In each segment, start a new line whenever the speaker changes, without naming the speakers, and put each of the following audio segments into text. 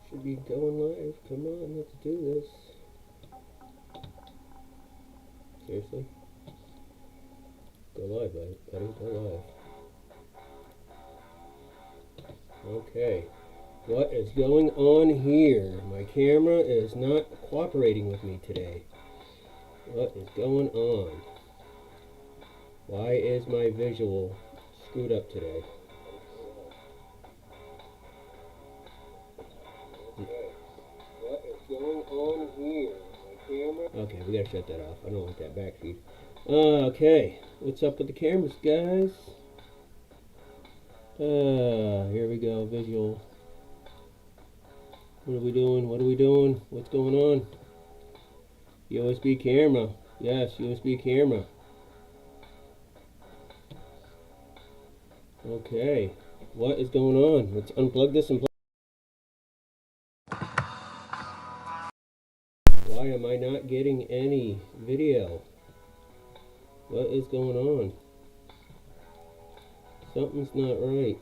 Should be going live. Come on, let's do this. Seriously? Go live, buddy. Go live. Okay. What is going on here? My camera is not cooperating with me today. What is going on? Why is my visual screwed up today? What is going on here? My camera? Okay, we gotta shut that off. I don't want that back feed. Okay, what's up with the cameras, guys? Here we go, visual. What are we doing? What are we doing? What's going on? USB camera. Yes, USB camera. Okay, what is going on? Let's unplug this and plug. Why am I not getting any video? What is going on? Something's not right.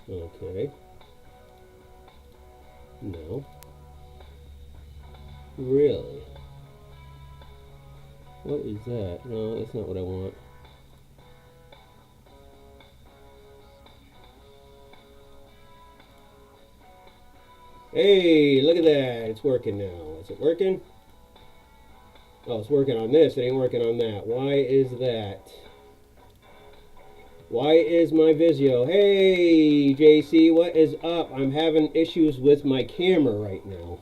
Okay. No. Really? What is that? No, that's not what I want. Hey, look at that. It's working now. Is it working? Oh, it's working on this. It ain't working on that. Why is that? Why is my Vizio? Hey, JC, what is up? I'm having issues with my camera right now.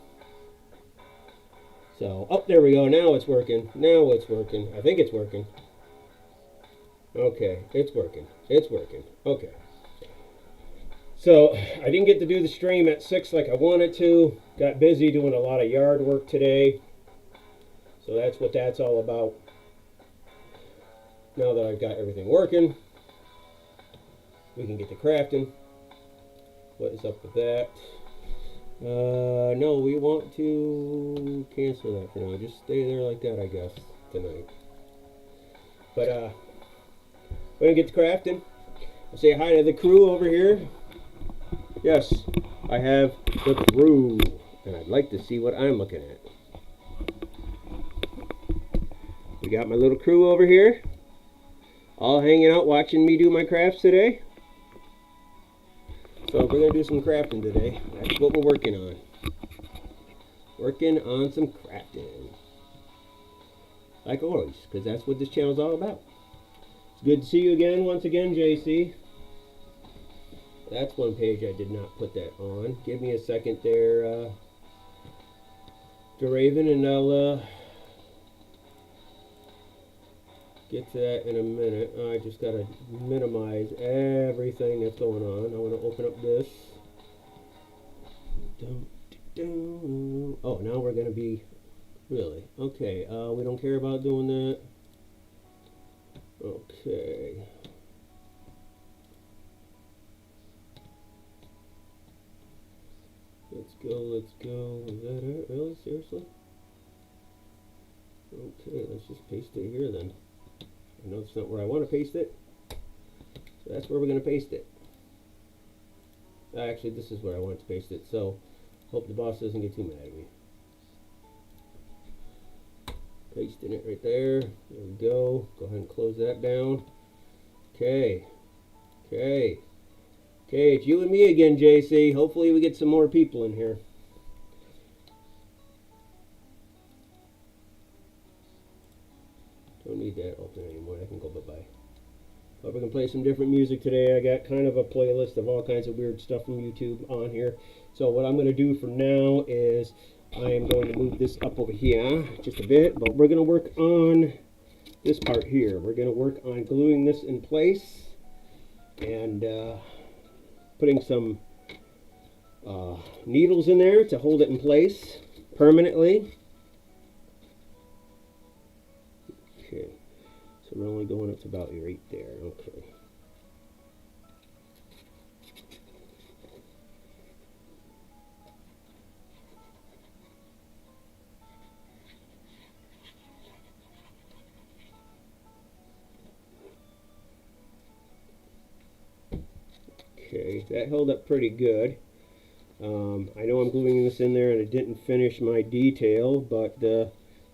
So, oh, there we go. Now it's working. Now it's working. I think it's working. Okay, it's working. It's working. Okay. So, I didn't get to do the stream at 6 like I wanted to. Got busy doing a lot of yard work today. So that's what that's all about. Now that I've got everything working, we can get to crafting. What is up with that? No, we want to cancel that for now. Just stay there like that, I guess, tonight. But, we're gonna get to crafting. I'll say hi to the crew over here. Yes, I have the crew, and I'd like to see what I'm looking at. We got my little crew over here, all hanging out watching me do my crafts today. So we're going to do some crafting today. That's what we're working on. Working on some crafting. Like always, because that's what this channel is all about. It's good to see you again, once again, JC. That's one page I did not put that on. Give me a second there, Raven, and I'll get to that in a minute. I just gotta minimize everything that's going on. I want to open up this. Oh, now we're gonna be really okay. We don't care about doing that. Okay. Let's go. Let's go. Is that it? Really? Seriously? Okay, let's just paste it here then. I know it's not where I want to paste it, so that's where we're going to paste it. Actually, this is where I want to paste it, so hope the boss doesn't get too mad at me. Pasting it right there. There we go. Go ahead and close that down. Okay. Okay. Okay, it's you and me again, JC. Hopefully we get some more people in here. Don't need that open anymore. I can go bye-bye. Hope we can play some different music today. I got kind of a playlist of all kinds of weird stuff from YouTube on here. So what I'm going to do for now is I am going to move this up over here just a bit. But we're going to work on this part here. We're going to work on gluing this in place and putting some needles in there to hold it in place permanently. Okay, so we're only going up to about right there. Okay. Okay, that held up pretty good. I know I'm gluing this in there and I didn't finish my detail, but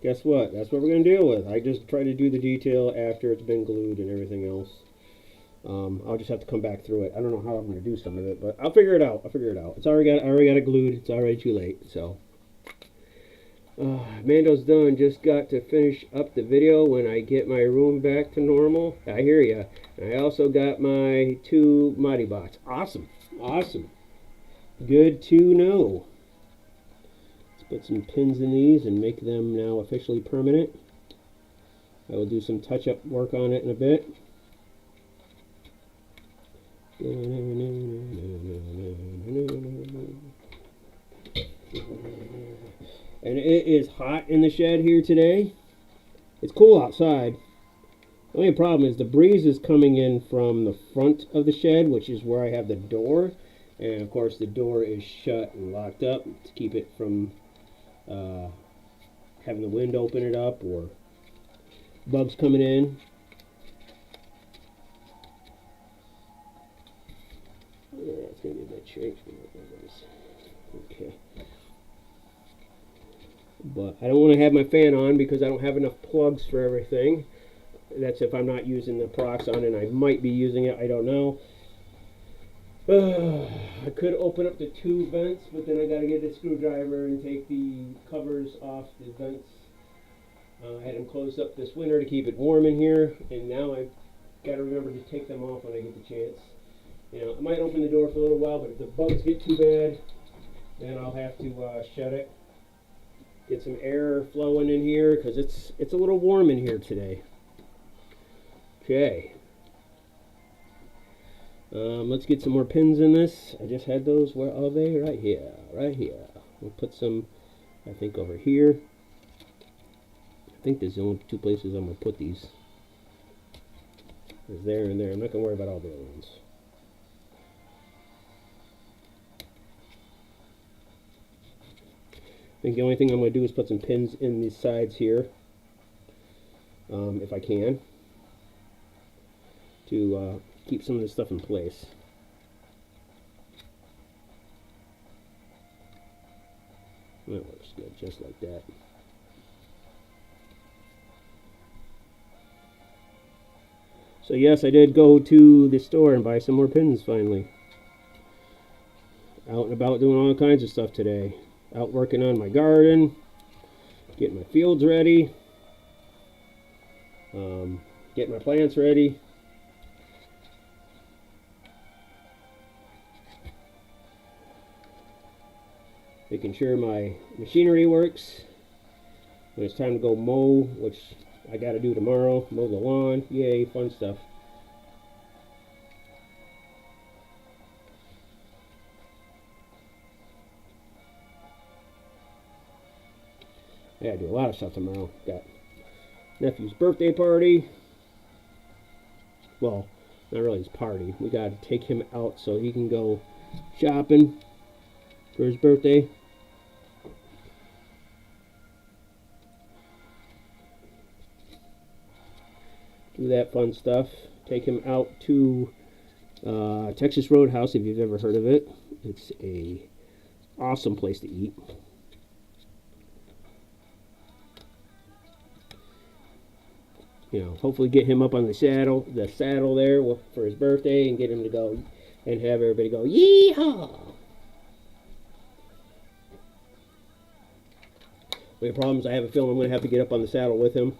guess what? That's what we're going to deal with. I just try to do the detail after it's been glued and everything else. I'll just have to come back through it. I don't know how I'm going to do some of it, but I'll figure it out. I already got it glued. It's already too late, so. Mando's done. Just got to finish up the video when I get my room back to normal. I hear ya. I also got my 2 Mighty Bots. Awesome. Awesome. Good to know. Let's put some pins in these and make them now officially permanent. I will do some touch-up work on it in a bit. And it is hot in the shed here today. It's cool outside. The only problem is the breeze is coming in from the front of the shed, which is where I have the door. And of course the door is shut and locked up to keep it from having the wind open it up or bugs coming in. Yeah, it's going to be a bit changed. Okay. But I don't want to have my fan on because I don't have enough plugs for everything. That's if I'm not using the Proxon, and I might be using it. I don't know. I could open up the 2 vents, but then I got to get a screwdriver and take the covers off the vents. I had them closed up this winter to keep it warm in here, and now I've got to remember to take them off when I get the chance. You know, I might open the door for a little while, but if the bugs get too bad, then I'll have to shut it. Get some air flowing in here because it's a little warm in here today. Okay. Let's get some more pins in this. I just had those. Where are they? Right here. Right here. We'll put some, I think, over here. I think there's the only 2 places I'm going to put these. There's there and there. I'm not going to worry about all the other ones. I think the only thing I'm going to do is put some pins in these sides here. If I can. To keep some of this stuff in place. That works good, just like that. So yes, I did go to the store and buy some more pins finally. Out and about doing all kinds of stuff today. Out working on my garden, getting my fields ready, getting my plants ready. Making sure my machinery works. When it's time to go mow, which I got to do tomorrow, mow the lawn. Yay, fun stuff. Yeah, I do a lot of stuff tomorrow. Got nephew's birthday party. Well, not really his party. We got to take him out so he can go shopping for his birthday. Do that fun stuff. Take him out to Texas Roadhouse, if you've ever heard of it. It's a awesome place to eat. You know, hopefully get him up on the saddle there for his birthday, and get him to go and have everybody go yeehaw. The problem is I have a feeling I'm going to have to get up on the saddle with him.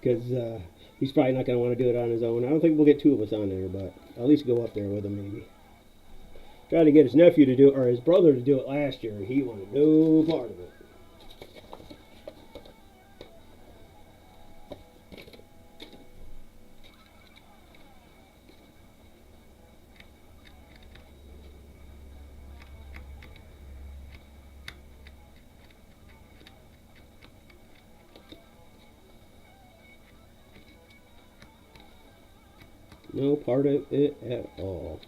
Because he's probably not going to want to do it on his own. I don't think we'll get 2 of us on there, but at least go up there with him maybe. Tried to get his nephew to do it, or his brother to do it last year. He wanted no part of it. No part of it at all.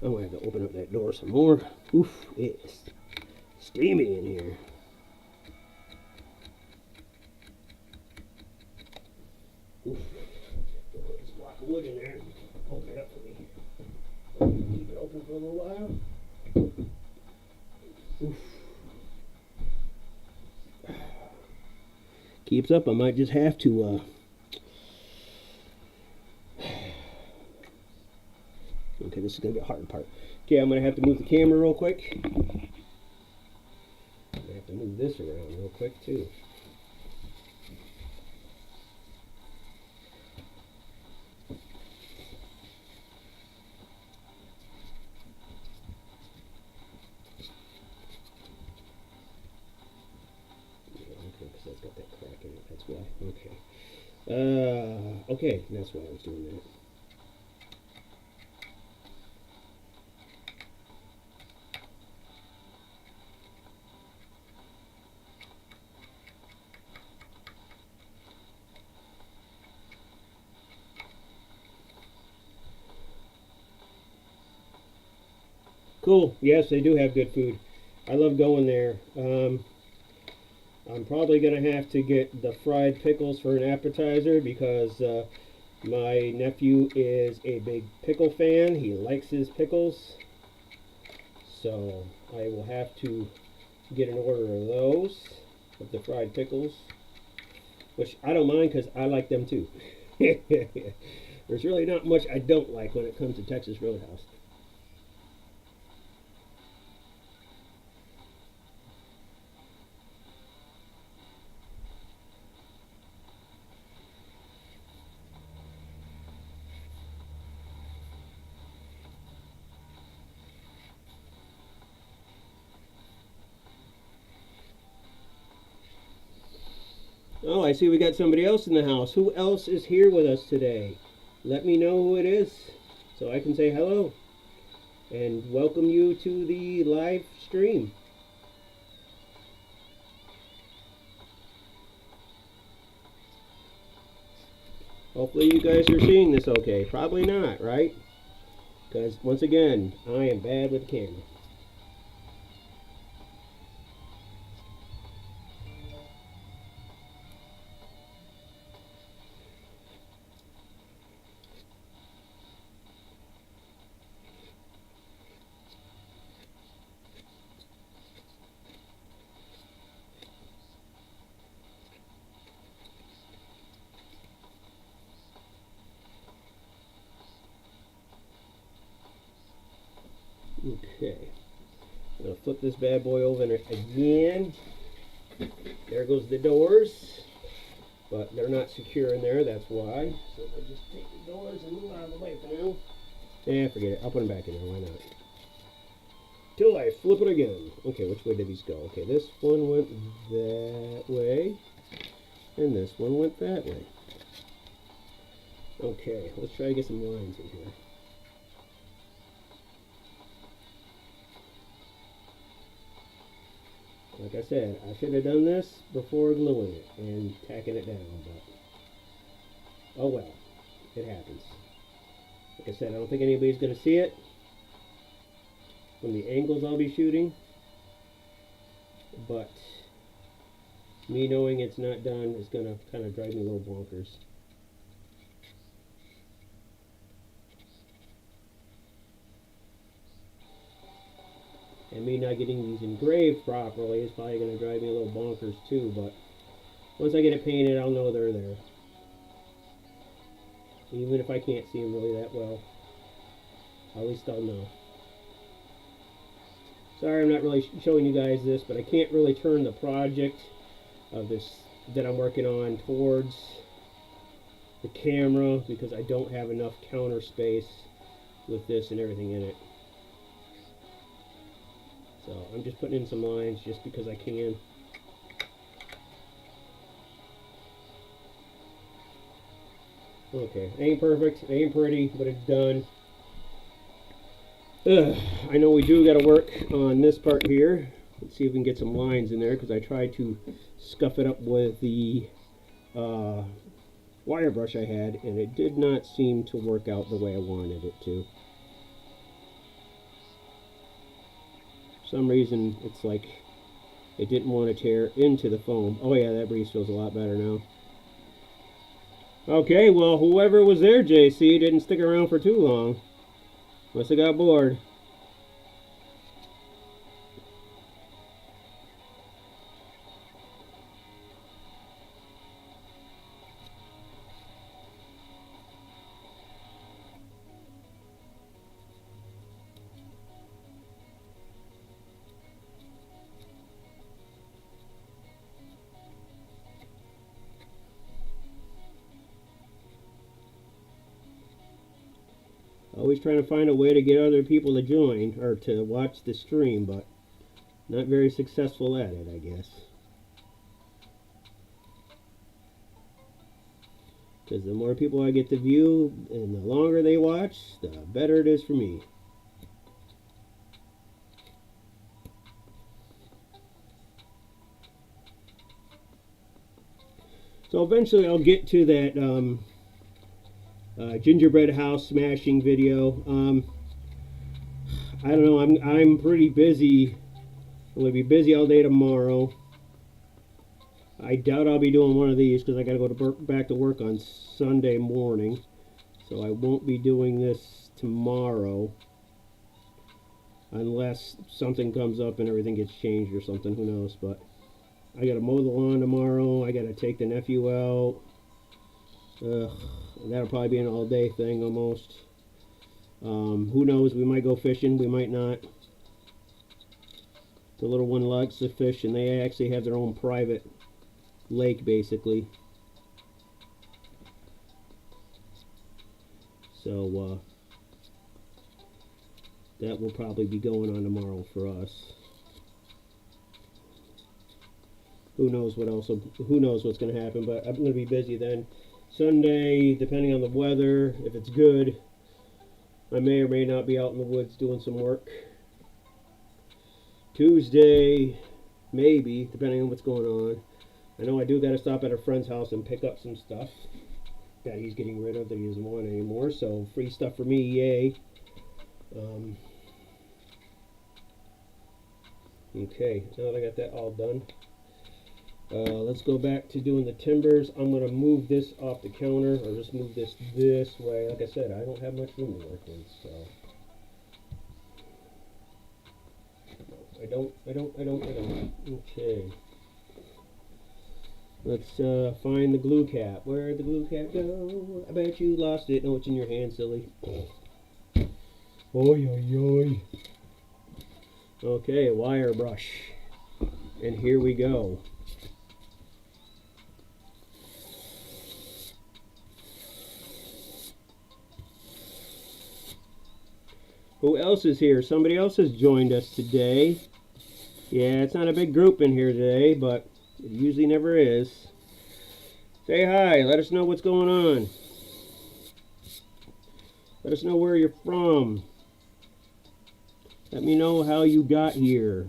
I'm gonna have to open up that door some more. Oof, it's steamy in here. Oof. Put this block of wood in there and open it up for me. Keep it open for a little while. Oof. Keeps up, I might just have to okay, this is gonna be a hard part. Okay, I'm gonna have to move the camera real quick. I have to move this around real quick too. Because that's got that crack in it, that's why. Okay. Okay, that's why I was doing that. Cool. Yes, they do have good food. I love going there. I'm probably going to have to get the fried pickles for an appetizer because my nephew is a big pickle fan. He likes his pickles. So I will have to get an order of those, of the fried pickles. Which I don't mind because I like them too. There's really not much I don't like when it comes to Texas Roadhouse. Oh, I see we got somebody else in the house. Who else is here with us today? Let me know who it is so I can say hello and welcome you to the live stream. Hopefully you guys are seeing this okay. Probably not, right? Because once again, I am bad with the camera. Okay, I'm going to flip this bad boy over again. There goes the doors, but they're not secure in there, that's why. So I'll just take the doors and move out of the way for now. Forget it, I'll put them back in there, why not? Till I flip it again. Okay, which way did these go? Okay, this one went that way, and this one went that way. Okay, let's try to get some lines in here. Like I said, I should have done this before gluing it and tacking it down, but oh well, it happens. Like I said, I don't think anybody's going to see it from the angles I'll be shooting, but me knowing it's not done is going to kind of drive me a little bonkers. And me not getting these engraved properly is probably going to drive me a little bonkers too, but once I get it painted, I'll know they're there. Even if I can't see them really that well, at least I'll know. Sorry I'm not really showing you guys this, but I can't really turn the project of this that I'm working on towards the camera because I don't have enough counter space with this and everything in it. So I'm just putting in some lines just because I can. Okay, ain't perfect, ain't pretty, but it's done. I know we do got to work on this part here. Let's see if we can get some lines in there because I tried to scuff it up with the wire brush I had, and it did not seem to work out the way I wanted it to. some reason it's like it didn't want to tear into the foam. Oh yeah, that breeze feels a lot better now. Okay, well, whoever was there, JC, didn't stick around for too long. Must have got bored. Always trying to find a way to get other people to join or to watch the stream, but not very successful at it, I guess. Because the more people I get to view and the longer they watch, the better it is for me. So eventually I'll get to that gingerbread house smashing video. I don't know. I'm pretty busy. I'm gonna be busy all day tomorrow. I doubt I'll be doing one of these because I gotta go back to work on Sunday morning. So I won't be doing this tomorrow unless something comes up and everything gets changed or something. Who knows? But I gotta mow the lawn tomorrow. I gotta take the nephew out. That'll probably be an all-day thing almost. Who knows? We might go fishing. We might not. The little one likes to fish, and they actually have their own private lake, basically. So that will probably be going on tomorrow for us. Who knows what else? Who knows what's going to happen? But I'm going to be busy then. Sunday, depending on the weather, if it's good, I may or may not be out in the woods doing some work. Tuesday, maybe, depending on what's going on. I know I do got to stop at a friend's house and pick up some stuff that he's getting rid of that he doesn't want anymore. So free stuff for me, yay. Okay, now that I got that all done, let's go back to doing the timbers. I'm going to move this off the counter, or just move this way. Like I said, I don't have much room to work with, so. I don't. Okay. Let's find the glue cap. Where'd the glue cap go? I bet you lost it. No, it's in your hand, silly. Oi, oi, oi. Okay, wire brush. And here we go. Who else is here? Somebody else has joined us today. Yeah, it's not a big group in here today, but it usually never is. Say hi. Let us know what's going on. Let us know where you're from. Let me know how you got here.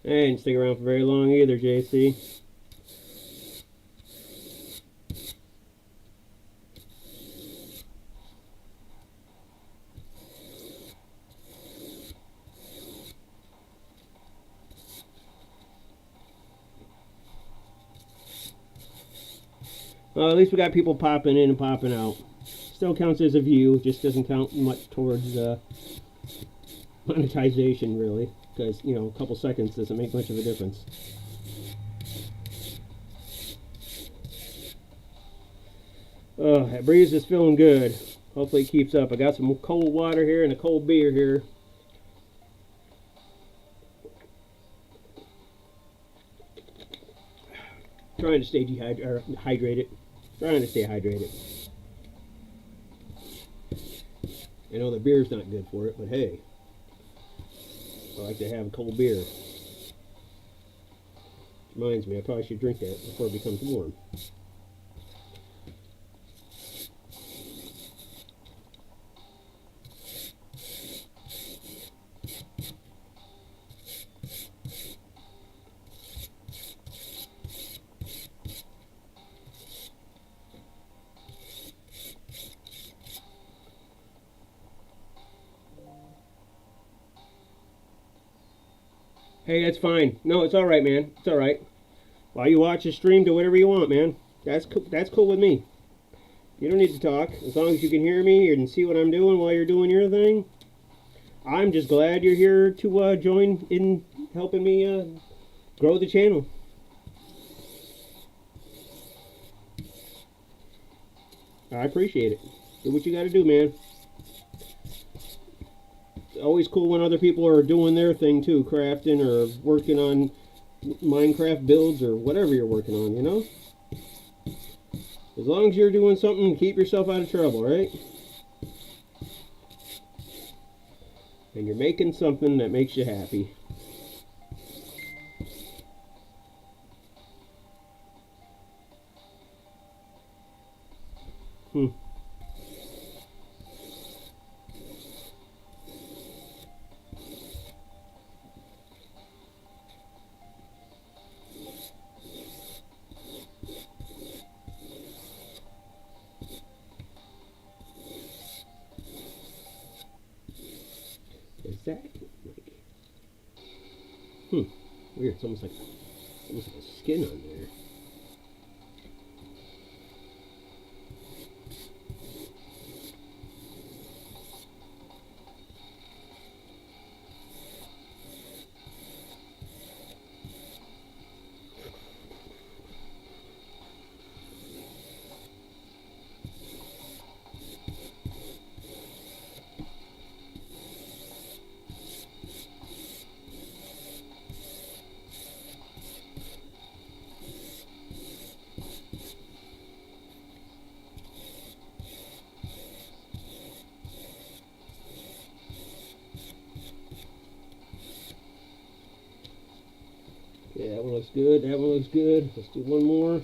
I didn't stick around for very long either, JC. Well, at least we got people popping in and popping out. Still counts as a view, just doesn't count much towards monetization, really. Because, you know, a couple seconds doesn't make much of a difference. Oh, that breeze is feeling good. Hopefully it keeps up. I got some cold water here and a cold beer here. Trying to stay hydrated. Trying to stay hydrated. I know the beer's not good for it, but hey. I like to have a cold beer. Reminds me, I probably should drink that before it becomes warm. Hey, that's fine. No, it's all right, man. It's all right. While you watch the stream, do whatever you want, man. That's cool with me. You don't need to talk. As long as you can hear me and see what I'm doing while you're doing your thing. I'm just glad you're here to join in helping me grow the channel. I appreciate it. Do what you got to do, man. It's always cool when other people are doing their thing too, crafting or working on Minecraft builds or whatever you're working on, you know? As long as you're doing something, keep yourself out of trouble, right? And you're making something that makes you happy. Is that like, weird. It's almost like a skin on there. Yeah, that one looks good. That one looks good. Let's do one more.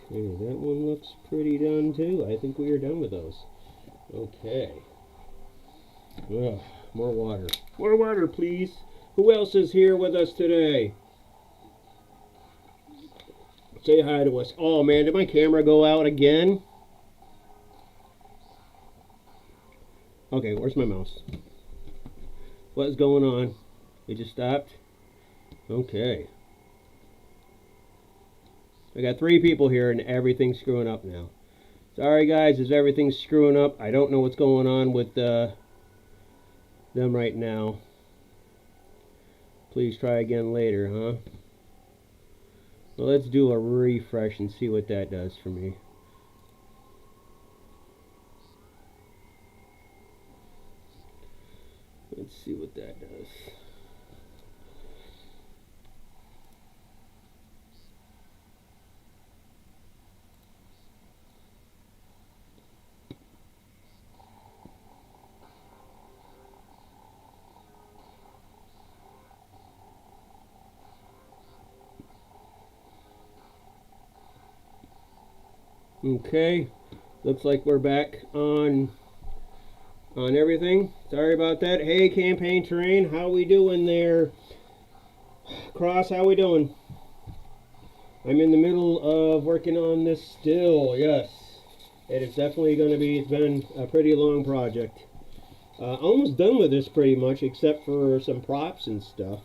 Okay, that one looks pretty done too. I think we are done with those. Okay. Ugh, more water. More water, please. Who else is here with us today? Say hi to us. Oh man, did my camera go out again? Okay, where's my mouse? What's going on? It just stopped? Okay. I got 3 people here and everything's screwing up now. Sorry guys, is everything screwing up? I don't know what's going on with them right now. Please try again later, huh? Well, let's do a refresh and see what that does for me. Let's see what that does. Okay, looks like we're back on everything. Sorry about that. Hey, Campaign Terrain, how we doing there? Cross, how we doing? I'm in the middle of working on this still, yes. It is definitely going to be, it's been a pretty long project. Almost done with this pretty much, except for some props and stuff.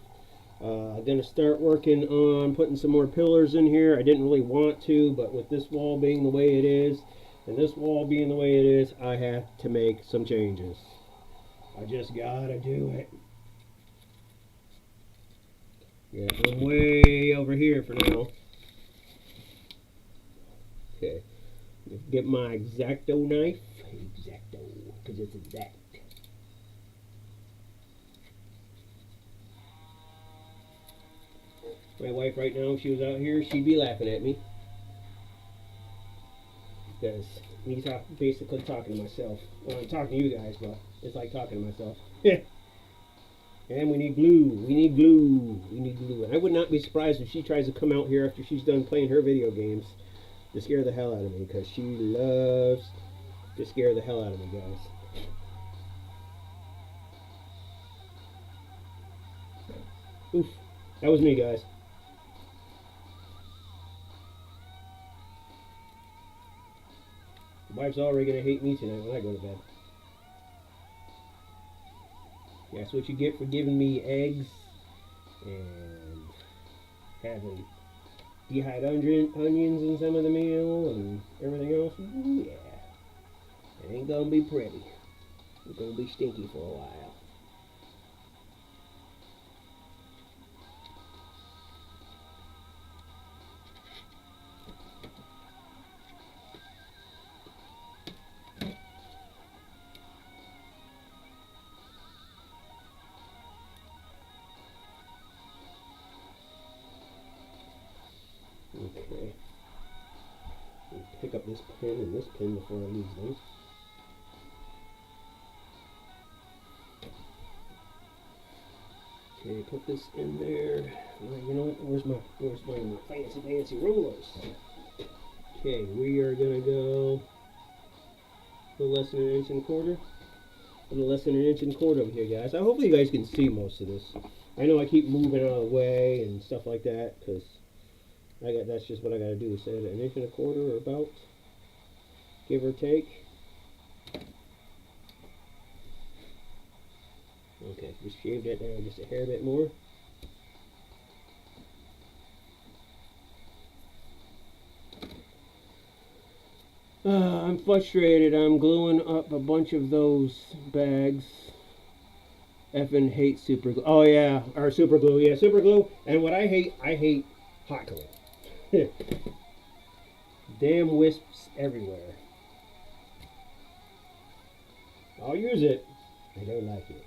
I'm going to start working on putting some more pillars in here. I didn't really want to, but with this wall being the way it is, And this wall being the way it is, I have to make some changes. I just gotta do it. Yeah, I'm way over here for now. Okay. Get my X-Acto knife. X-Acto, because it's exact. My wife right now, if she was out here, she'd be laughing at me. Because me basically talking to myself. Well, I'm talking to you guys, but it's like talking to myself. And we need glue. We need glue. We need glue. And I would not be surprised if she tries to come out here after she's done playing her video games to scare the hell out of me, because she loves to scare the hell out of me, guys. Oof. That was me, guys. My wife's already going to hate me tonight when I go to bed. That's what you get for giving me eggs and having dehydrated onions in some of the meal and everything else. Ooh, yeah. It ain't going to be pretty. It's going to be stinky for a while. Okay. Pick up this pen and this pen before I lose them. Okay, put this in there. Well, you know what? Where's my fancy rulers? Okay, we are gonna go a little less than 1 1/4 inch. A little less than 1 1/4 inch over here, guys. I hopefully you guys can see most of this. I know I keep moving out of the way and stuff like that because that's just what I gotta do. Set it 1 1/4 inch or about, give or take. Okay, just shave that down just a hair bit more. I'm frustrated. I'm gluing up a bunch of those bags. Effing hate super glue. Oh yeah, or super glue. Yeah, super glue. And what I hate hot glue. Damn wisps everywhere. I'll use it. I don't like it.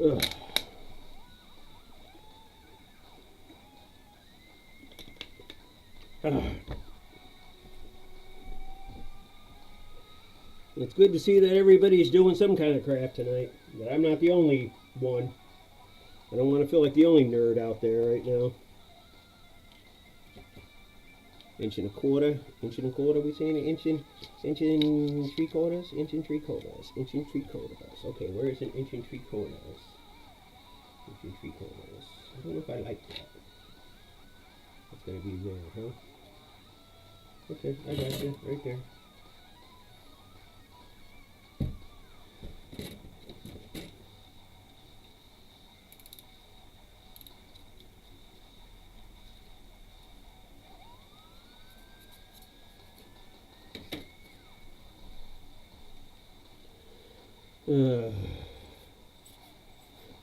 Ugh. It's good to see that everybody's doing some kind of craft tonight. That I'm not the only one. I don't want to feel like the only nerd out there right now. 1 1/4 inch, 1 1/4. We saying 1 3/4 inch, 1 3/4 inch, 1 3/4. Okay, where is an 1 3/4 inch? 1 3/4. I don't know if I like that. It's gonna be there, huh? Okay, I got you right there.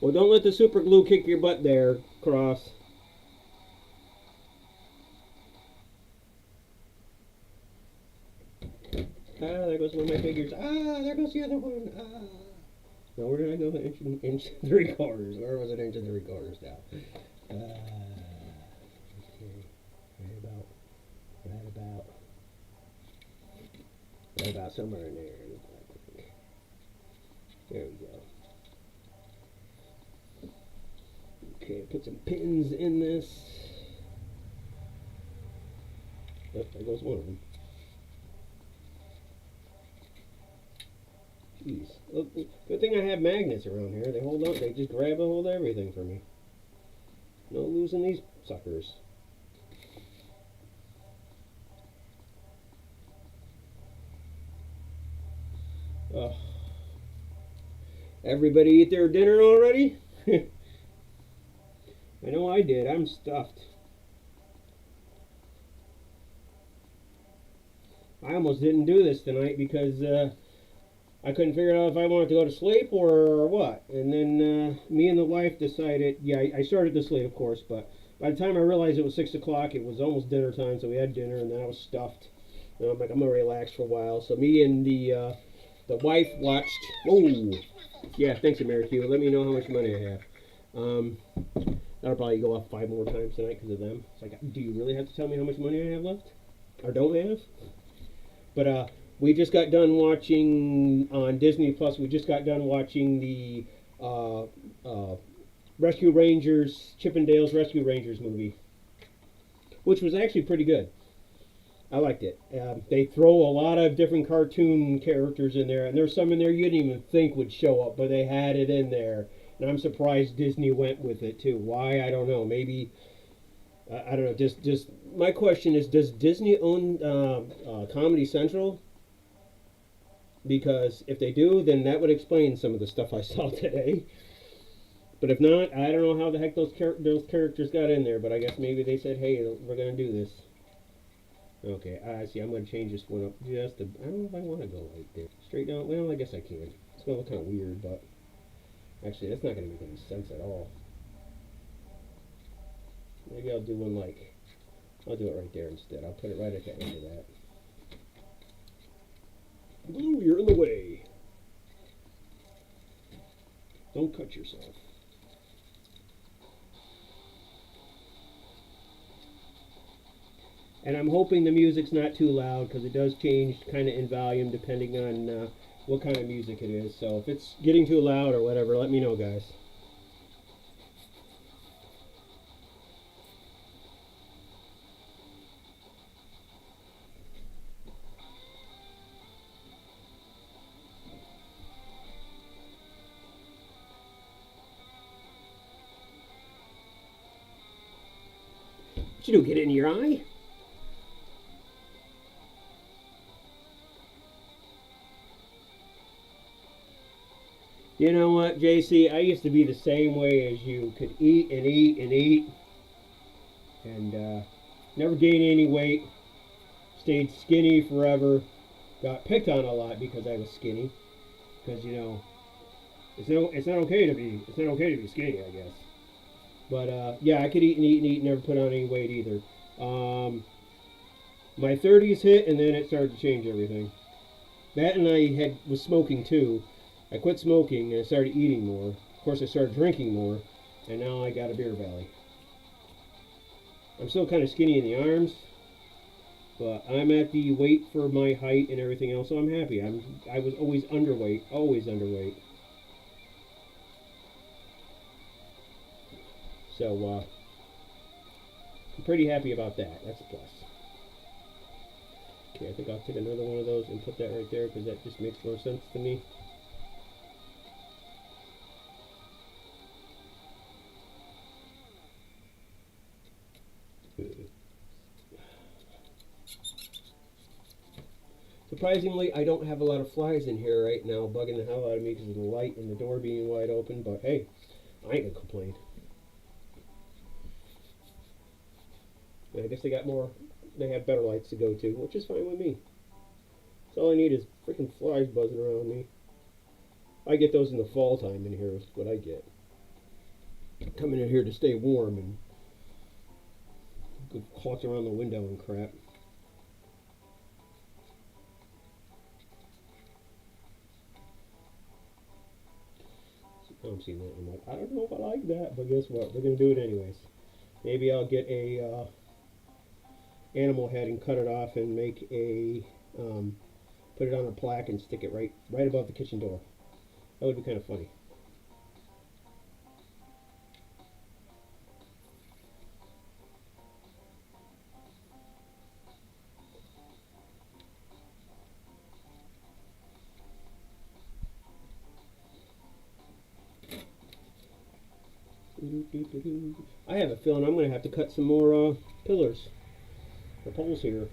Well, don't let the super glue kick your butt there, Cross. There goes one of my figures. There goes the other one. Now, where did I go? 1 3/4. Where was it? 1 3/4 now. Okay. Right about somewhere in there. There we go. Okay, gonna put some pins in this. Oh, there goes one of them. Jeez. Look, good thing I have magnets around here. They hold on. They just grab and hold everything for me. No losing these suckers. Everybody eat their dinner already? I know I did. I'm stuffed. I almost didn't do this tonight because I couldn't figure out if I wanted to go to sleep or what. And then me and the wife decided, yeah, I started this late, of course, but by the time I realized it was 6 o'clock, it was almost dinner time, so we had dinner, and then I was stuffed. And I'm like, I'm going to relax for a while. So me and the wife watched, oh, yeah, thanks, AmeriQ. Let me know how much money I have. That'll probably go up 5 more times tonight because of them. It's like, do you really have to tell me how much money I have left? Or don't have? But we just got done watching on Disney Plus. We just got done watching the Rescue Rangers, Chippendales Rescue Rangers movie, which was actually pretty good. I liked it. They throw a lot of different cartoon characters in there, and there's some in there you didn't even think would show up, but they had it in there. And I'm surprised Disney went with it too. Why? I don't know. Maybe I don't know. Just my question is: does Disney own Comedy Central? Because if they do, then that would explain some of the stuff I saw today. But if not, I don't know how the heck those characters got in there. But I guess maybe they said, "Hey, we're gonna do this." Okay, I see. I'm gonna change this one up just a. I don't know if I want to go right there. Straight down. Well, I guess I can. It's gonna look kind of weird, but actually, that's not gonna make any sense at all. Maybe I'll do one like. I'll do it right there instead. I'll put it right at the end of that. Blue, you're in the way. Don't cut yourself. And I'm hoping the music's not too loud because it does change kind of in volume depending on what kind of music it is. So if it's getting too loud or whatever, let me know, guys. What you do, get it in your eye? You know what, JC? I used to be the same way as you. Could eat and eat and eat. And never gained any weight. Stayed skinny forever. Got picked on a lot because I was skinny. Because, you know, it's not okay to be skinny, I guess. But yeah, I could eat and eat and eat, never put on any weight either. My 30s hit, and then it started to change everything. That and I was smoking too. I quit smoking and I started eating more. Of course, I started drinking more, and now I got a beer belly. I'm still kind of skinny in the arms, but I'm at the weight for my height and everything else, so I'm happy. I was always underweight, always underweight. So I'm pretty happy about that. That's a plus. Okay, I think I'll take another one of those and put that right there because that just makes more sense to me. Surprisingly, I don't have a lot of flies in here right now, bugging the hell out of me because of the light and the door being wide open, but hey, I ain't gonna complain. I guess they have better lights to go to, which is fine with me. So all I need is freaking flies buzzing around me. I get those in the fall time in here is what I get. Coming in here to stay warm and go clutch around the window and crap. I'm seeing that. I'm like, I don't know if I like that, but guess what? We're gonna do it anyways. Maybe I'll get a animal head and cut it off and make a put it on a plaque and stick it right above the kitchen door. That would be kind of funny. I have a feeling I'm going to have to cut some more pillars or poles here.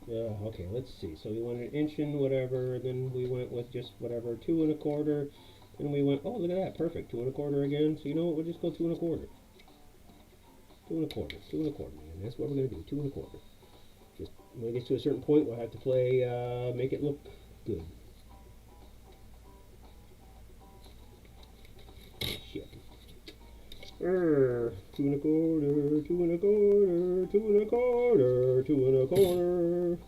Okay, let's see. So we went an inch and whatever, then we went with just whatever, 2 1/4. Then we went, oh, look at that, perfect, 2 1/4 again. So you know what, we'll just go 2 1/4. 2 1/4, 2 1/4, man. That's what we're going to do, 2 1/4. Just when it gets to a certain point, we'll have to play, make it look good. Shit. 2 1/4, 2 1/4, 2 1/4, 2 1/4.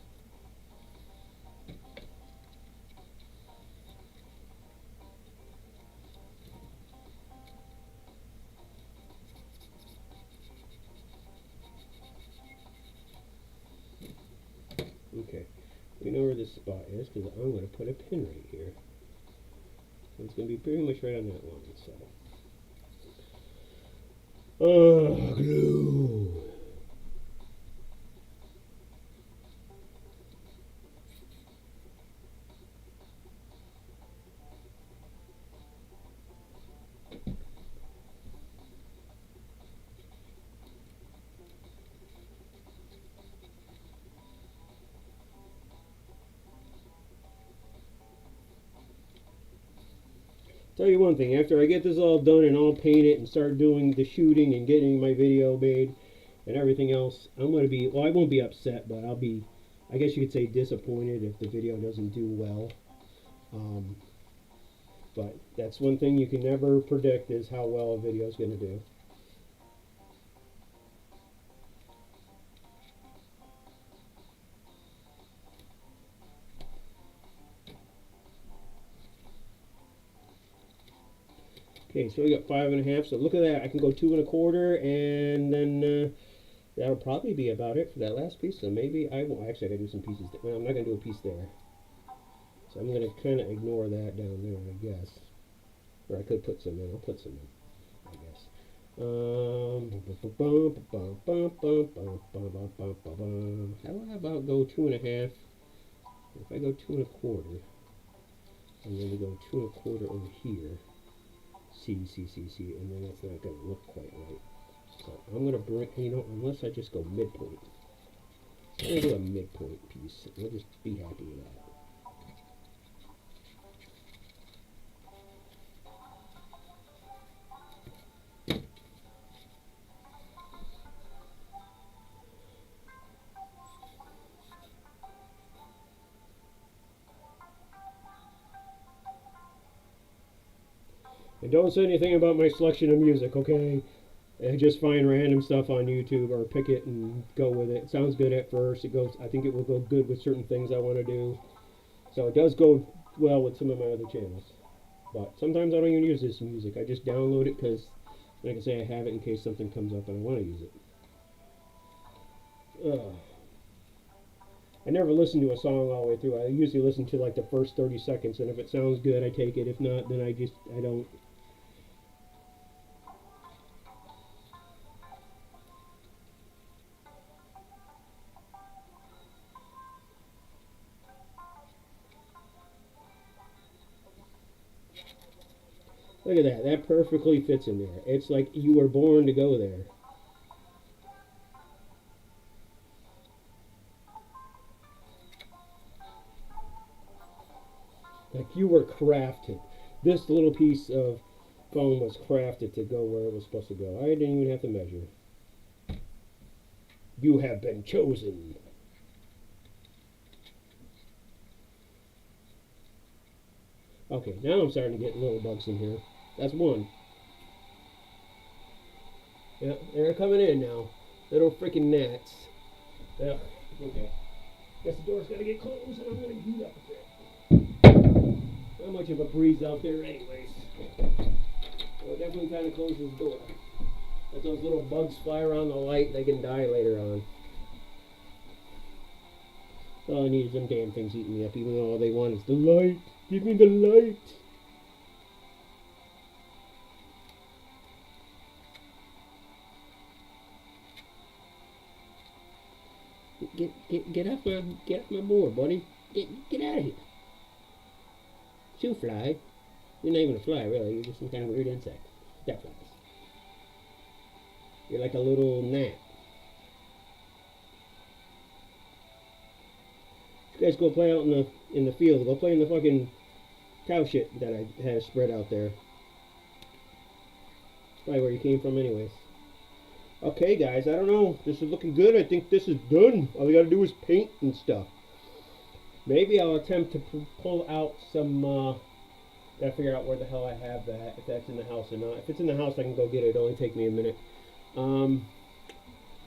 Okay, we know where this spot is because I'm going to put a pin right here. So it's going to be pretty much right on that line. So, glue. Tell you one thing, after I get this all done and all painted and start doing the shooting and getting my video made and everything else, I'm going to be, well, I won't be upset, but I'll be, I guess you could say, disappointed if the video doesn't do well. But that's one thing you can never predict, is how well a video is going to do. Okay, so we got 5 1/2. So look at that. I can go 2 1/4, and then that'll probably be about it for that last piece. So maybe I will. Actually, I gotta do some pieces. Well, I'm not gonna do a piece there. So I'm gonna kind of ignore that down there, I guess. Or I could put some in. I'll put some in, I guess. How about go 2 1/2? If I go 2 1/4, and then we go 2 1/4 over here. See, and then that's not going to look quite right. So I'm going to bring, you know, unless I just go midpoint. I'm going to do a midpoint piece. We'll just be happy with that. And don't say anything about my selection of music, okay? I just find random stuff on YouTube or pick it and go with it. It sounds good at first. It goes. I think it will go good with certain things I want to do. So it does go well with some of my other channels. But sometimes I don't even use this music. I just download it because, like I say, I have it in case something comes up and I want to use it. I never listen to a song all the way through. I usually listen to like the first 30 seconds, and if it sounds good, I take it. If not, then I don't. Look at that. That perfectly fits in there. It's like you were born to go there. Like you were crafted. This little piece of foam was crafted to go where it was supposed to go. I didn't even have to measure. You have been chosen. Okay, now I'm starting to get little bugs in here. That's one. Yeah, they're coming in now. Little freaking gnats. Yeah, okay. Guess the door's gotta get closed and I'm gonna heat up a bit. Not much of a breeze out there anyways. So definitely kind of close this door. Let those little bugs fly around the light, they can die later on. All I need is them damn things eating me up, even though all they want is the light. Give me the light. Get off my board, buddy. Get out of here. Shoo fly. You're not even a fly, really. You're just some kind of weird insect. Definitely. You're like a little gnat. You guys go play out in the field. Go play in the fucking cow shit that I have spread out there. It's probably where you came from anyways. Okay, guys, I don't know. This is looking good. I think this is done. All we gotta do is paint and stuff. Maybe I'll attempt to pull out some, gotta figure out where the hell I have that, if that's in the house or not. If it's in the house, I can go get it. It'll only take me a minute.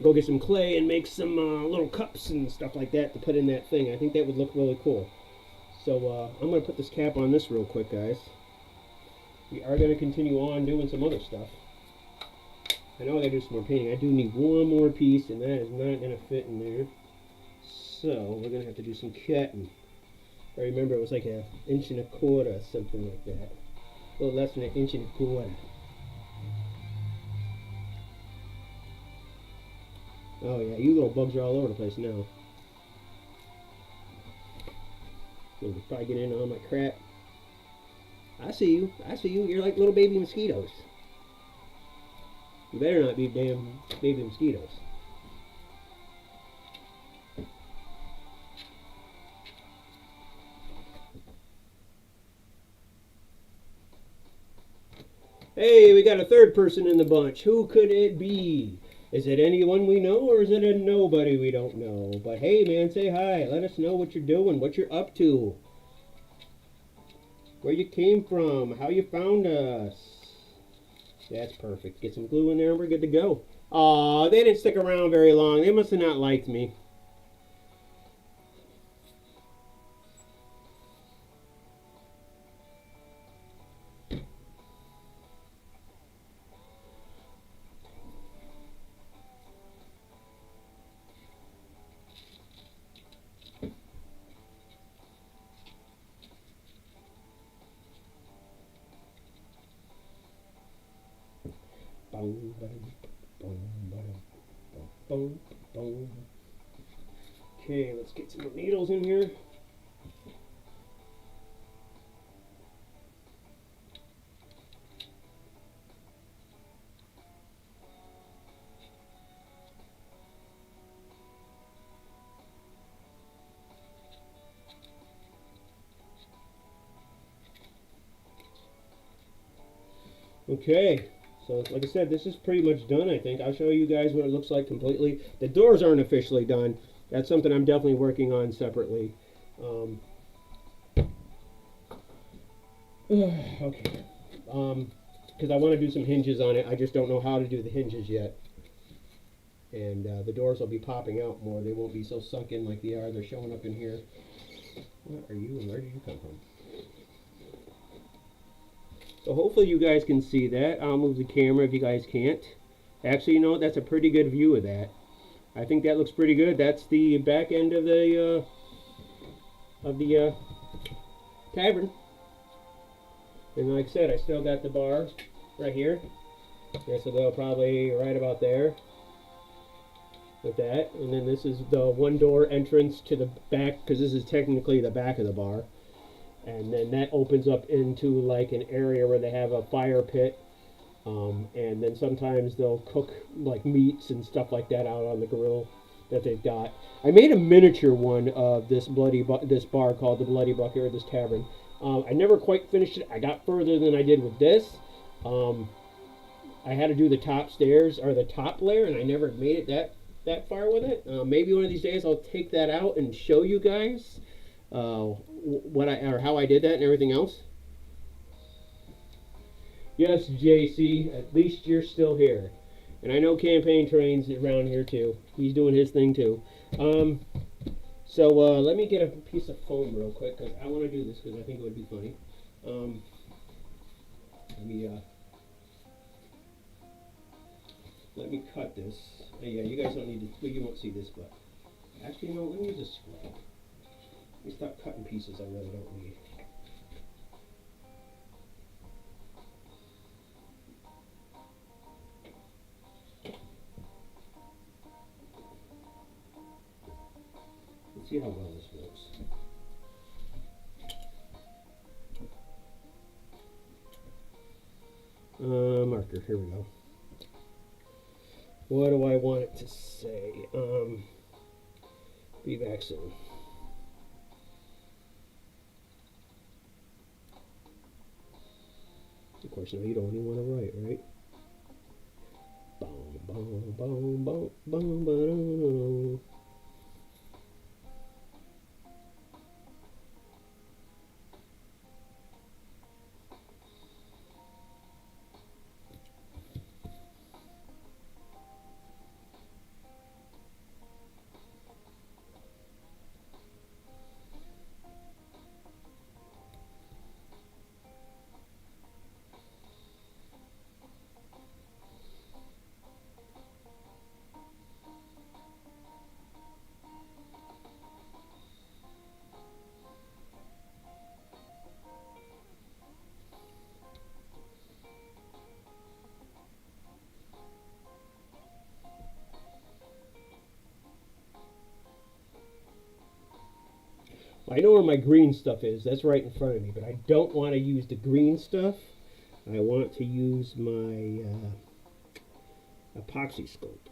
Go get some clay and make some little cups and stuff like that to put in that thing. I think that would look really cool. So I'm going to put this cap on this real quick, guys. We are going to continue on doing some other stuff. I know I got to do some more painting. I do need one more piece, and that is not going to fit in there. So we're going to have to do some cutting. I remember it was like 1.25 inches, something like that. A little less than 1.25 inches. Oh yeah, you little bugs are all over the place now. You'll probably get into all my crap. I see you. I see you. You're like little baby mosquitoes. You better not be damn baby mosquitoes. Hey, we got a third person in the bunch. Who could it be? Is it anyone we know, or is it a nobody we don't know? But hey, man, say hi. Let us know what you're doing, what you're up to, where you came from, how you found us. That's perfect. Get some glue in there and we're good to go. Aw, they didn't stick around very long. They must have not liked me. Okay, let's get some more needles in here. Okay, so like I said, this is pretty much done, I think. I'll show you guys what it looks like completely. The doors aren't officially done. That's something I'm definitely working on separately. Okay. Because I want to do some hinges on it. I just don't know how to do the hinges yet. And the doors will be popping out more. They won't be so sunk in like they are. They're showing up in here. What are you and where did you come from? So hopefully you guys can see that. I'll move the camera if you guys can't. Actually, you know what? That's a pretty good view of that. I think that looks pretty good. That's the back end of the tavern. And like I said, I still got the bar right here. Yeah, so they'll probably right about there with that. And then this is the one door entrance to the back, because this is technically the back of the bar. And then that opens up into like an area where they have a fire pit. And then sometimes they'll cook like meats and stuff like that out on the grill that they've got. I made a miniature one of this this bar called the Bloody Bucket, or this tavern. I never quite finished it. I got further than I did with this. I had to do the top stairs or the top layer, and I never made it that far with it. Maybe one of these days I'll take that out and show you guys how I did that and everything else. Yes, JC, at least you're still here. And I know Campaign Train's around here too. He's doing his thing too. So let me get a piece of foam real quick, because I want to do this because I think it would be funny. Let me cut this. Yeah, you guys don't need to, well, you won't see this, but actually, no, let me use a scrub. Let me stop cutting pieces I really don't need. Let's see how well this works. Marker, here we go. What do I want it to say? Be back soon. Of course, now you don't even want to write, right? Boom, boom, boom, boom, boom, boom. I know where my green stuff is. That's right in front of me, but I don't want to use the green stuff. I want to use my epoxy scope.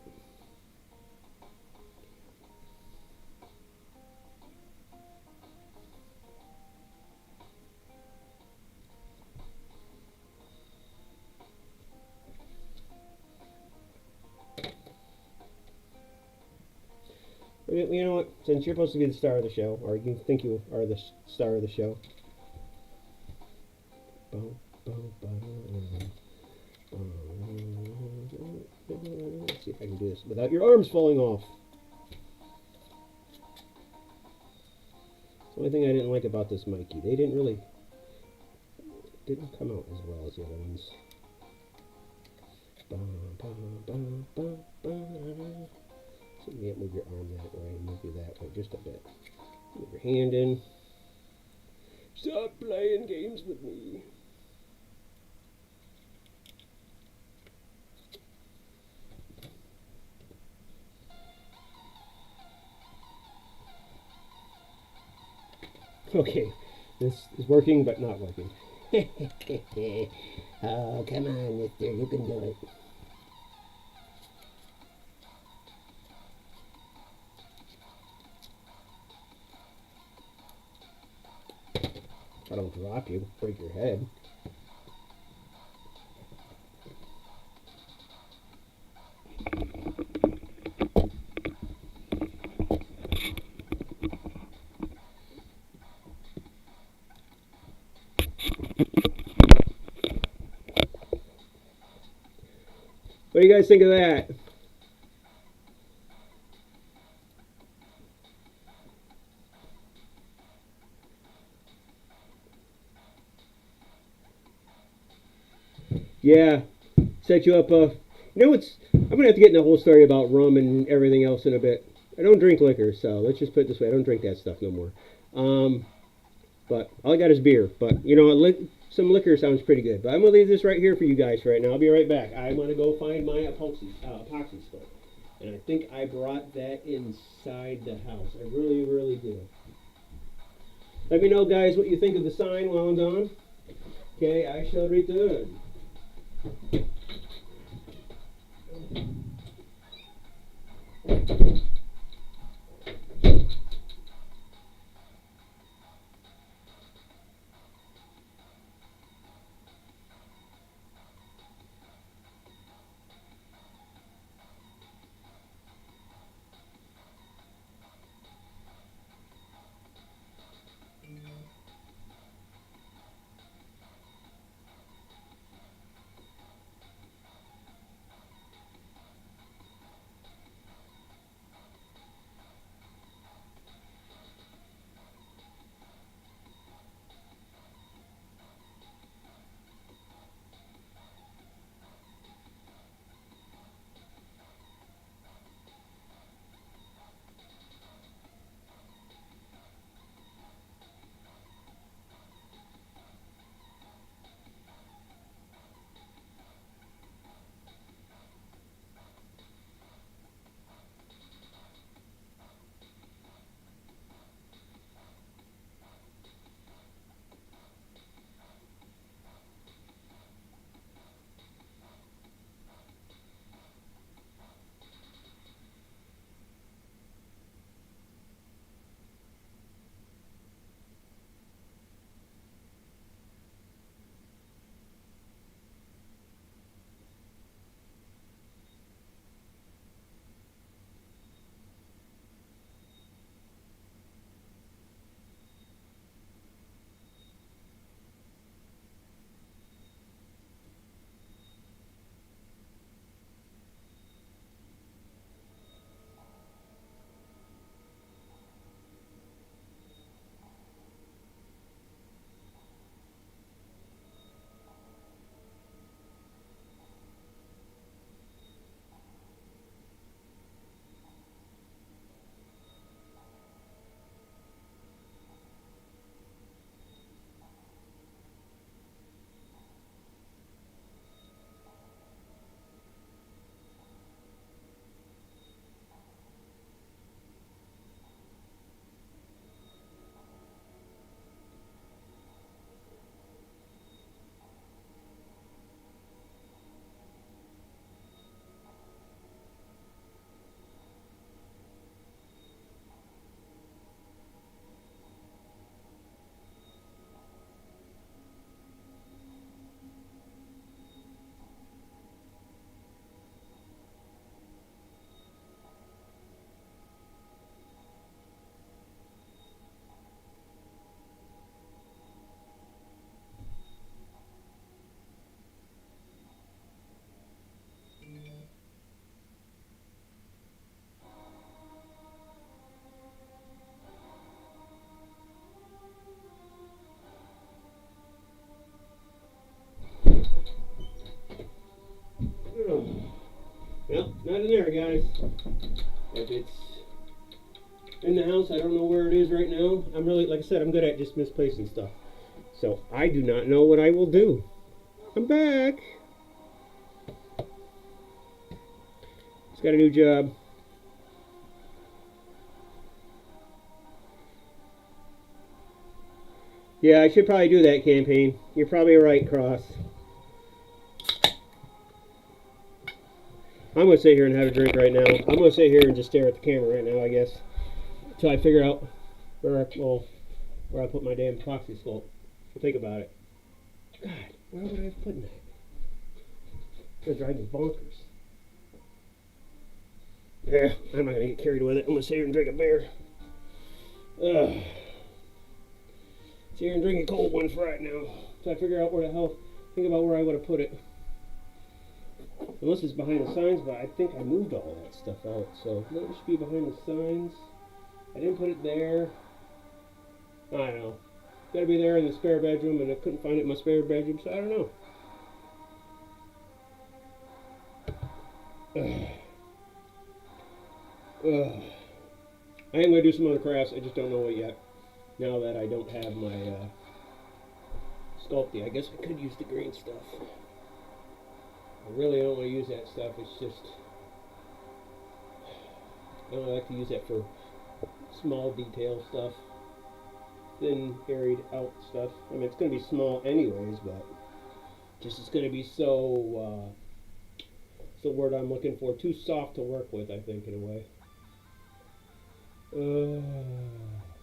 You know what? Since you're supposed to be the star of the show, or you think you are the star of the show. Let's see if I can do this without your arms falling off. It's the only thing I didn't like about this Mikey. They didn't come out as well as the other ones. So you can't move your arm that way, move you that way just a bit. Move your hand in. Stop playing games with me. Okay, this is working but not working. Oh, come on, mister, you can do it. I don't drop you, break your head. What do you guys think of that? Yeah, set you up. You know what's? I'm gonna have to get in the whole story about rum and everything else in a bit. I don't drink liquor, so let's just put it this way: I don't drink that stuff no more. But all I got is beer. But you know, some liquor sounds pretty good. But I'm gonna leave this right here for you guys right now. I'll be right back. I want to go find my epoxy scope, and I think I brought that inside the house. I really, really do. Let me know, guys, what you think of the sign while I'm gone. Okay, I shall return. Well, not in there, guys. If it's in the house, I don't know where it is right now. I'm really, like I said, I'm good at just misplacing stuff. So I do not know what I will do. I'm back. Just got a new job. Yeah, I should probably do that campaign. You're probably right, Cross. I'm going to sit here and have a drink right now. I'm going to sit here and just stare at the camera right now, I guess. Until I figure out where I put my damn proxy sculpt. Think about it. God, where would I have put that? It's going to drive me bonkers. Yeah, I'm not going to get carried with it. I'm going to sit here and drink a beer. Ugh. Sit here and drink a cold one for right now. So I figure out where the hell, think about where I would have put it. Unless it's behind the signs, but I think I moved all that stuff out. So it should be behind the signs. I didn't put it there. I don't know. Got to be there in the spare bedroom, and I couldn't find it in my spare bedroom, so I don't know. I am going to do some other crafts. I just don't know what yet. Now that I don't have my sculpty, I guess I could use the green stuff. I really don't want to use that stuff. It's just, I don't like to use that for small detail stuff, thin, airied out stuff. I mean, it's going to be small anyways, but just it's going to be so, what's the word I'm looking for? Too soft to work with, I think, in a way.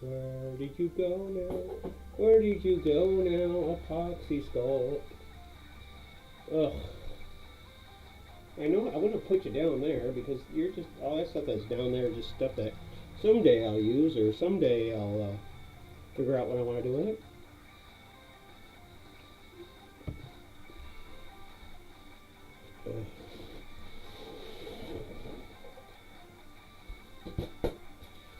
Where did you go now? Where did you go now? Epoxy sculpt. Ugh. I know I wouldn't have put you down there because you're just, all that stuff that's down there is just stuff that someday I'll use or someday I'll figure out what I want to do with it. Ugh.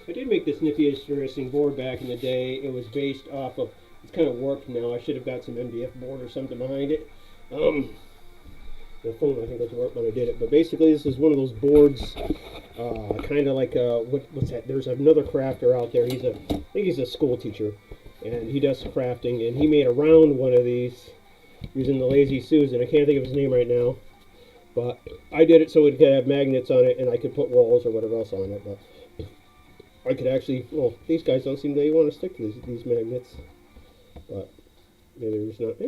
I did make this nifty interesting board back in the day. It was based off of, it's kind of warped now. I should have got some MDF board or something behind it. The phone I think was warped when I did it. But basically this is one of those boards, kind of like, what's that? There's another crafter out there. I think he's a school teacher. And he does crafting. And he made a round one of these using the Lazy Susan. I can't think of his name right now. But I did it so it could have magnets on it and I could put walls or whatever else on it. But I could actually, well, these guys don't seem to want to stick to these magnets. But maybe they're just not.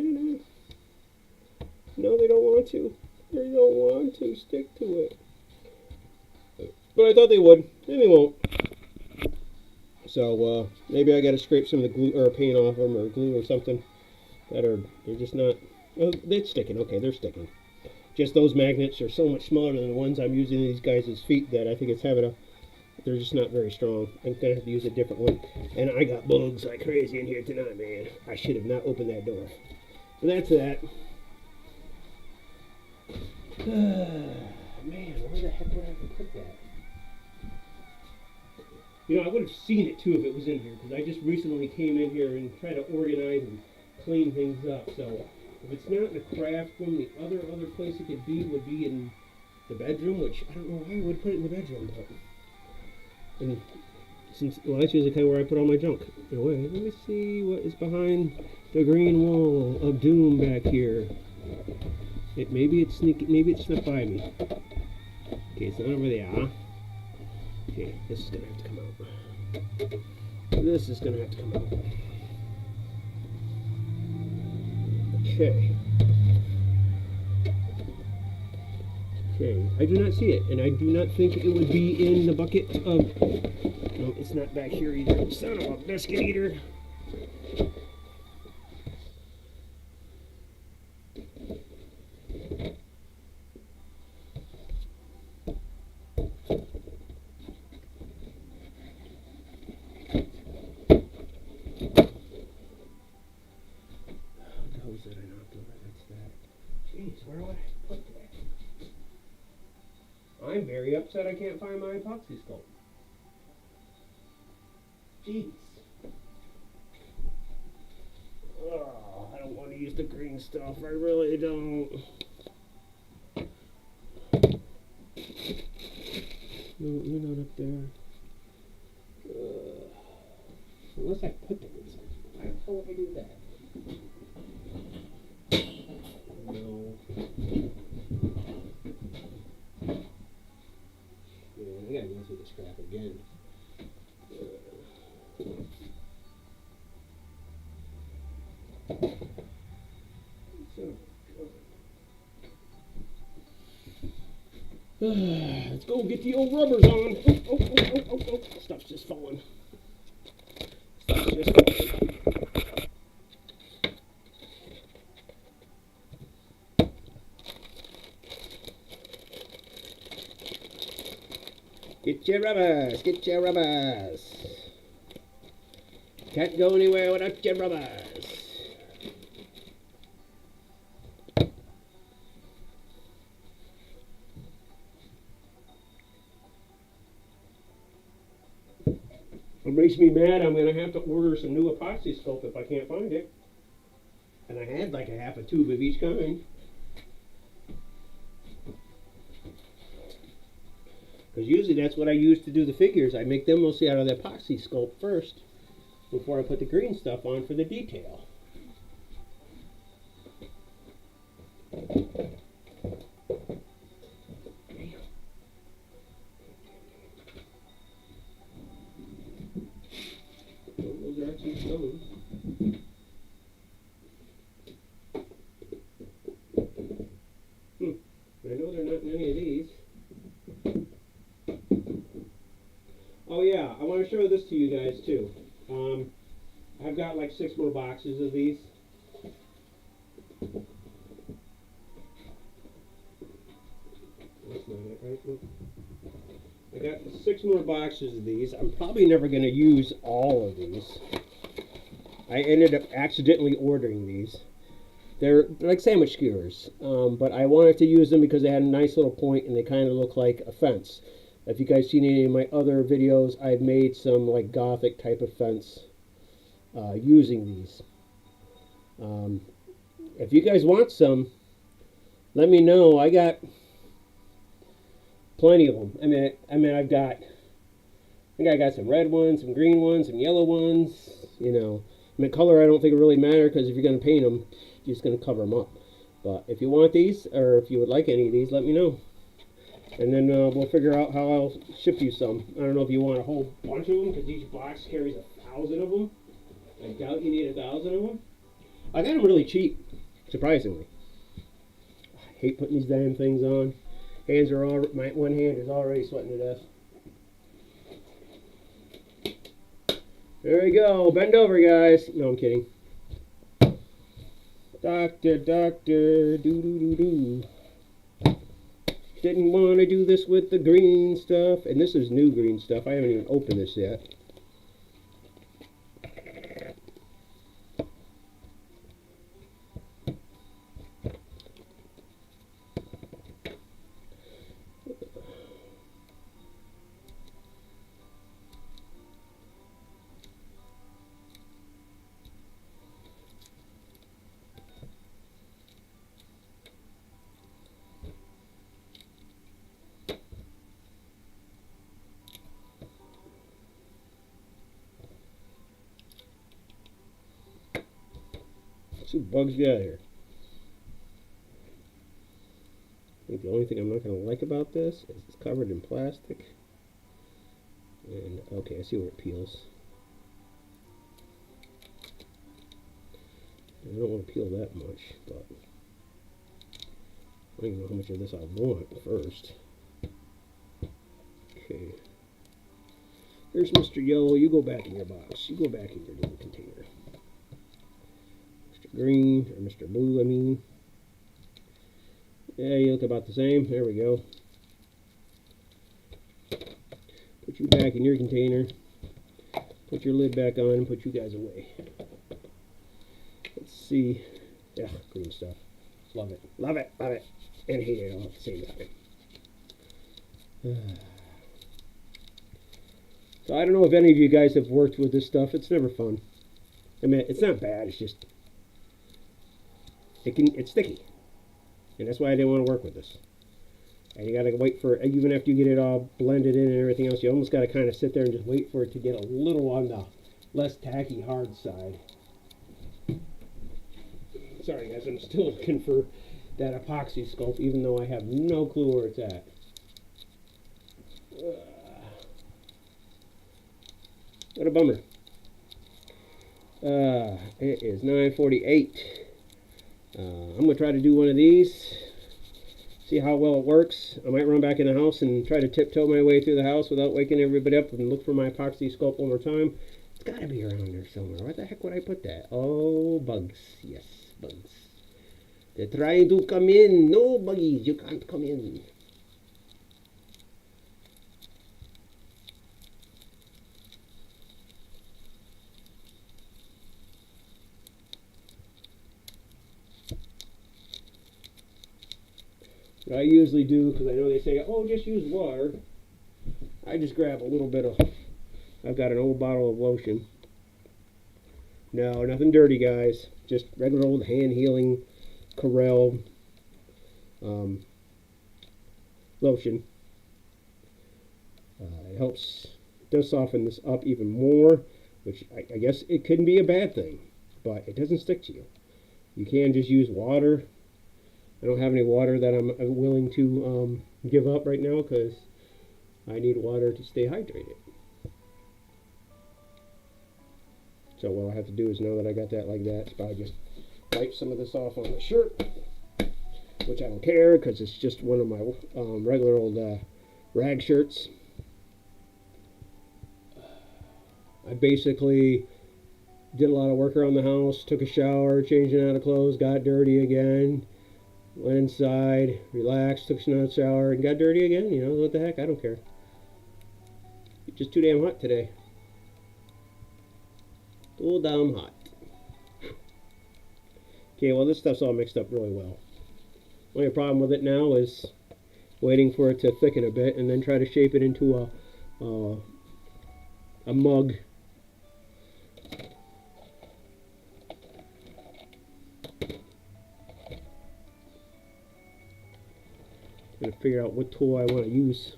No, they don't want to. They don't want to stick to it. But I thought they would, and they won't. So maybe I got to scrape some of the glue or paint off them or glue or something. They're just not. Oh, they're sticking. Okay, they're sticking. Just those magnets are so much smaller than the ones I'm using in these guys' feet that I think it's having a. They're just not very strong. I'm going to have to use a different one. And I got bugs like crazy in here tonight, man. I should have not opened that door. So that's that. Man, where the heck would I have put that? You know, I would have seen it too if it was in here, because I just recently came in here and tried to organize and clean things up. So if it's not in the craft room, the other place it could be would be in the bedroom, which I don't know why I would put it in the bedroom, but and since, well, that's usually kind of where I put all my junk in a way. Let me see what is behind the green wall of doom back here. Maybe it's sneaking, maybe it's snuck by me. Okay, it's not over there, huh? Okay, this is gonna have to come out. This is gonna have to come out. Okay. Okay, I do not see it, and I do not think it would be in the bucket of... No, it's not back here either. Son of a biscuit eater. I'm very upset I can't find my epoxy sculpt. Jeez. Oh, I don't want to use use the green stuff. I really don't. No, you're not up there. Unless I put them inside. Why the hell would I do that? No. Yeah, I gotta go through this crap again. Let's go get the old rubbers on. Oh. Stuff's just falling. Stuff's just falling. Get your rubbers. Get your rubbers. Can't go anywhere without your rubbers. It makes me mad. I'm going to have to order some new epoxy sculpt if I can't find it. And I had like a half a tube of each kind. Because usually that's what I use to do the figures. I make them mostly out of the epoxy sculpt first before I put the green stuff on for the detail. Those are actually stones. I know they're not in any of these. Oh yeah, I want to show this to you guys too. I've got like 6 more boxes of these. That's not it, right? Look. I got 6 more boxes of these. I'm probably never going to use all of these. I ended up accidentally ordering these. They're like sandwich skewers, but I wanted to use them because they had a nice little point and they kind of look like a fence. If you guys seen any of my other videos, I've made some like gothic type of fence using these. If you guys want some, let me know. I got plenty of them. I mean, I think I got some red ones, some green ones, some yellow ones. You know, I mean, color I don't think it really matter because if you're going to paint them, you're just going to cover them up. But if you want these, or if you would like any of these, let me know. And then we'll figure out how I'll ship you some. I don't know if you want a whole bunch of them, because each box carries 1,000 of them. I doubt you need 1,000 of them. I got them really cheap, surprisingly. I hate putting these damn things on. Hands are all, my one hand is already sweating to death. There we go. Bend over, guys. No, I'm kidding. Doctor, do. Didn't want to do this with the green stuff. And this is new green stuff. I haven't even opened this yet. Who bugs you out here? I think the only thing I'm not going to like about this is it's covered in plastic. And okay, I see where it peels. I don't want to peel that much, but I don't even know how much of this I want first. Okay. There's Mr. Yellow. You go back in your box. You go back in your little container. Green, or Mr. Blue, I mean. Yeah, you look about the same. There we go. Put you back in your container. Put your lid back on and put you guys away. Let's see. Yeah, green stuff. Love it. Love it. Love it. And hate it all at the same time. So I don't know if any of you guys have worked with this stuff. It's never fun. I mean, it's not bad. It's just it's sticky. And that's why I didn't want to work with this. And you got to wait for, even after you get it all blended in and everything else, you almost got to kind of sit there and just wait for it to get a little on the less tacky hard side. Sorry guys, I'm still looking for that epoxy sculpt, even though I have no clue where it's at. What a bummer. It is 9:48. I'm going to try to do one of these, see how well it works. I might run back in the house and try to tiptoe my way through the house without waking everybody up and look for my epoxy sculpt one more time. It's got to be around there somewhere. Where the heck would I put that? Oh, bugs. Yes, bugs. They're trying to come in. No, buggies, you can't come in. What I usually do, because I know they say, oh, just use water, I just grab a little bit of, I've got an old bottle of lotion. No, nothing dirty, guys. Just regular old hand-healing Corel lotion. It helps, does soften this up even more, which I guess it couldn't be a bad thing, but it doesn't stick to you. You can just use water. I don't have any water that I'm willing to give up right now because I need water to stay hydrated. So what I have to do is, now that I got that like that, is probably just wipe some of this off on my shirt, which I don't care because it's just one of my regular old rag shirts. I basically did a lot of work around the house, took a shower, changing out of clothes, got dirty again. Went inside, relaxed, took another shower, and got dirty again. You know, what the heck? I don't care. It's just too damn hot today. Too damn hot. Okay, well, this stuff's all mixed up really well. Only problem with it now is waiting for it to thicken a bit and then try to shape it into a mug. I'm going to figure out what tool I want to use,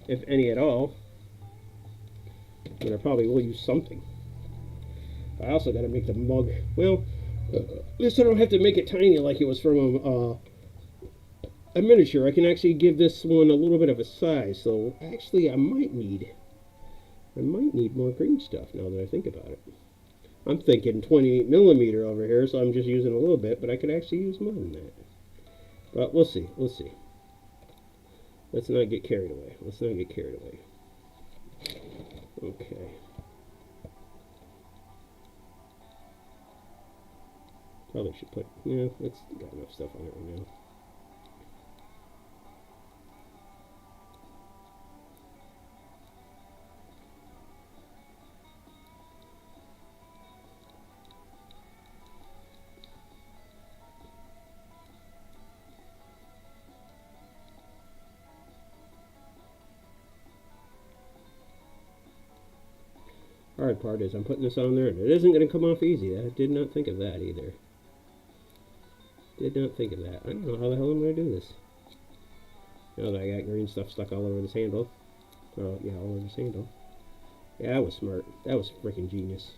if any at all. But I probably will use something. I also got to make the mug, well, at least I don't have to make it tiny like it was from a miniature. I can actually give this one a little bit of a size. So actually I might need more green stuff now that I think about it. I'm thinking 28 millimeter over here, so I'm just using a little bit, but I could actually use more than that. But we'll see. We'll see. Let's not get carried away. Let's not get carried away. Okay. Probably should put, yeah, it's got enough stuff on it right now. Hard part is I'm putting this on there and it isn't going to come off easy. I did not think of that either. Did not think of that. I don't know how the hell I'm going to do this. Now that I got green stuff stuck all over this handle. Oh, yeah, all over this handle. Yeah, that was smart. That was freaking genius.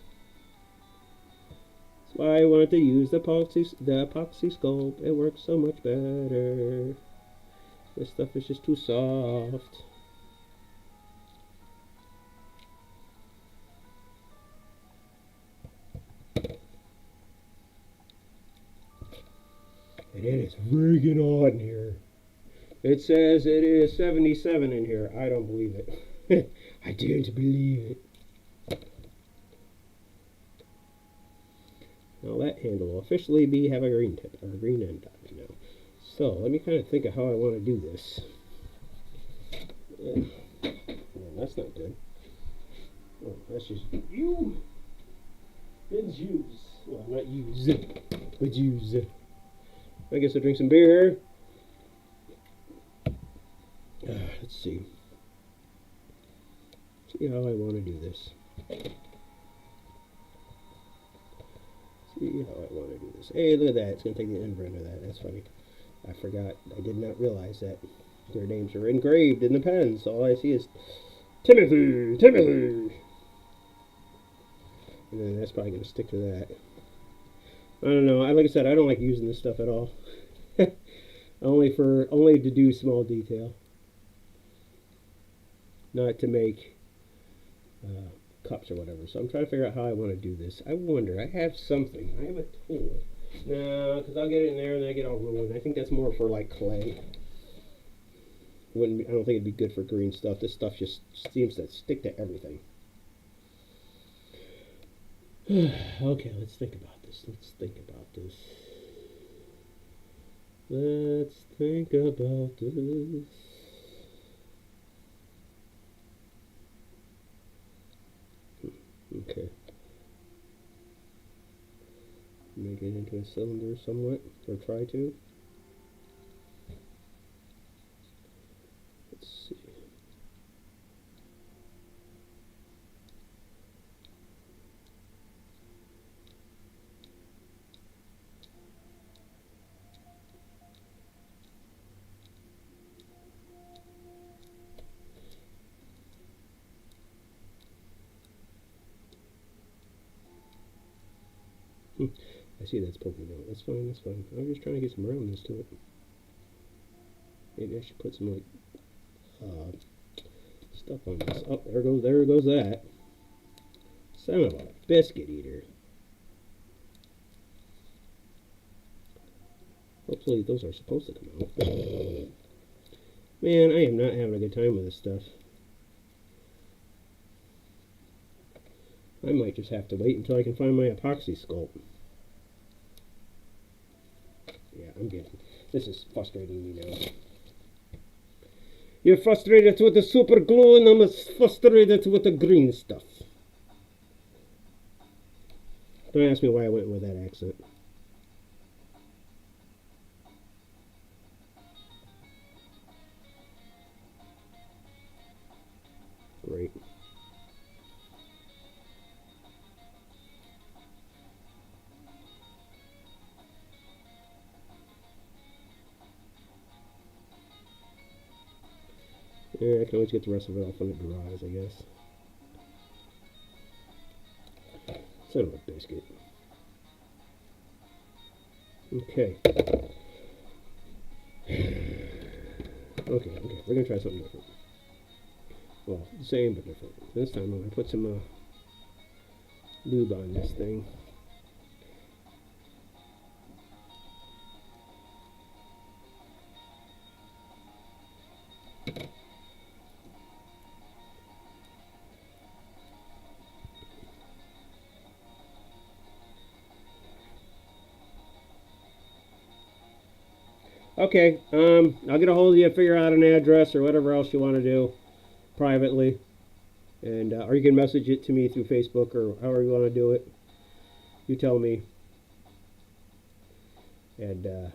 That's why I wanted to use the epoxy sculpt. It works so much better. This stuff is just too soft. And it is freaking hot in here. It says it is 77 in here. I don't believe it. I didn't believe it. Now that handle will officially have a green tip, or a green end on it now. So let me kind of think of how I want to do this. Yeah, that's not good. Oh, that's just you. It's use. Well, not use, but use. I guess I'll drink some beer here. Let's see. See how I want to do this. see how I want to do this. Hey, look at that. It's going to take the end render of that. That's funny. I forgot. I did not realize that their names are engraved in the pen. So all I see is Timothy, Timothy. And then that's probably going to stick to that. I don't know. Like I said, I don't like using this stuff at all. only to do small detail. Not to make cups or whatever. So I'm trying to figure out how I want to do this. I wonder, I have something. I have a tool. No, because I'll get it in there and I get all ruined. I think that's more for like clay. I don't think it'd be good for green stuff. This stuff just seems to stick to everything. Okay, let's think about this. Let's think about this. Let's think about this. Okay. Make it into a cylinder somewhat, or try to. Let's see. I see that's poking out. That's fine, that's fine. I'm just trying to get some roundness to it. Maybe I should put some like stuff on this. Oh, there goes that. Son of a biscuit eater. Hopefully those are supposed to come out. Man, I am not having a good time with this stuff. I might just have to wait until I can find my epoxy sculpt. Yeah, I'm getting... This is frustrating me now. You're frustrated with the super glue and I'm frustrated with the green stuff. Don't ask me why I went with that accent. Great. Yeah, I can always get the rest of it off when it dries, I guess. Son of a biscuit. Okay. Okay, we're gonna try something different. Well, the same but different. This time I'm gonna put some lube on this thing. Okay, I'll get a hold of you, figure out an address or whatever else you want to do privately. And or you can message it to me through Facebook or however you want to do it. You tell me. And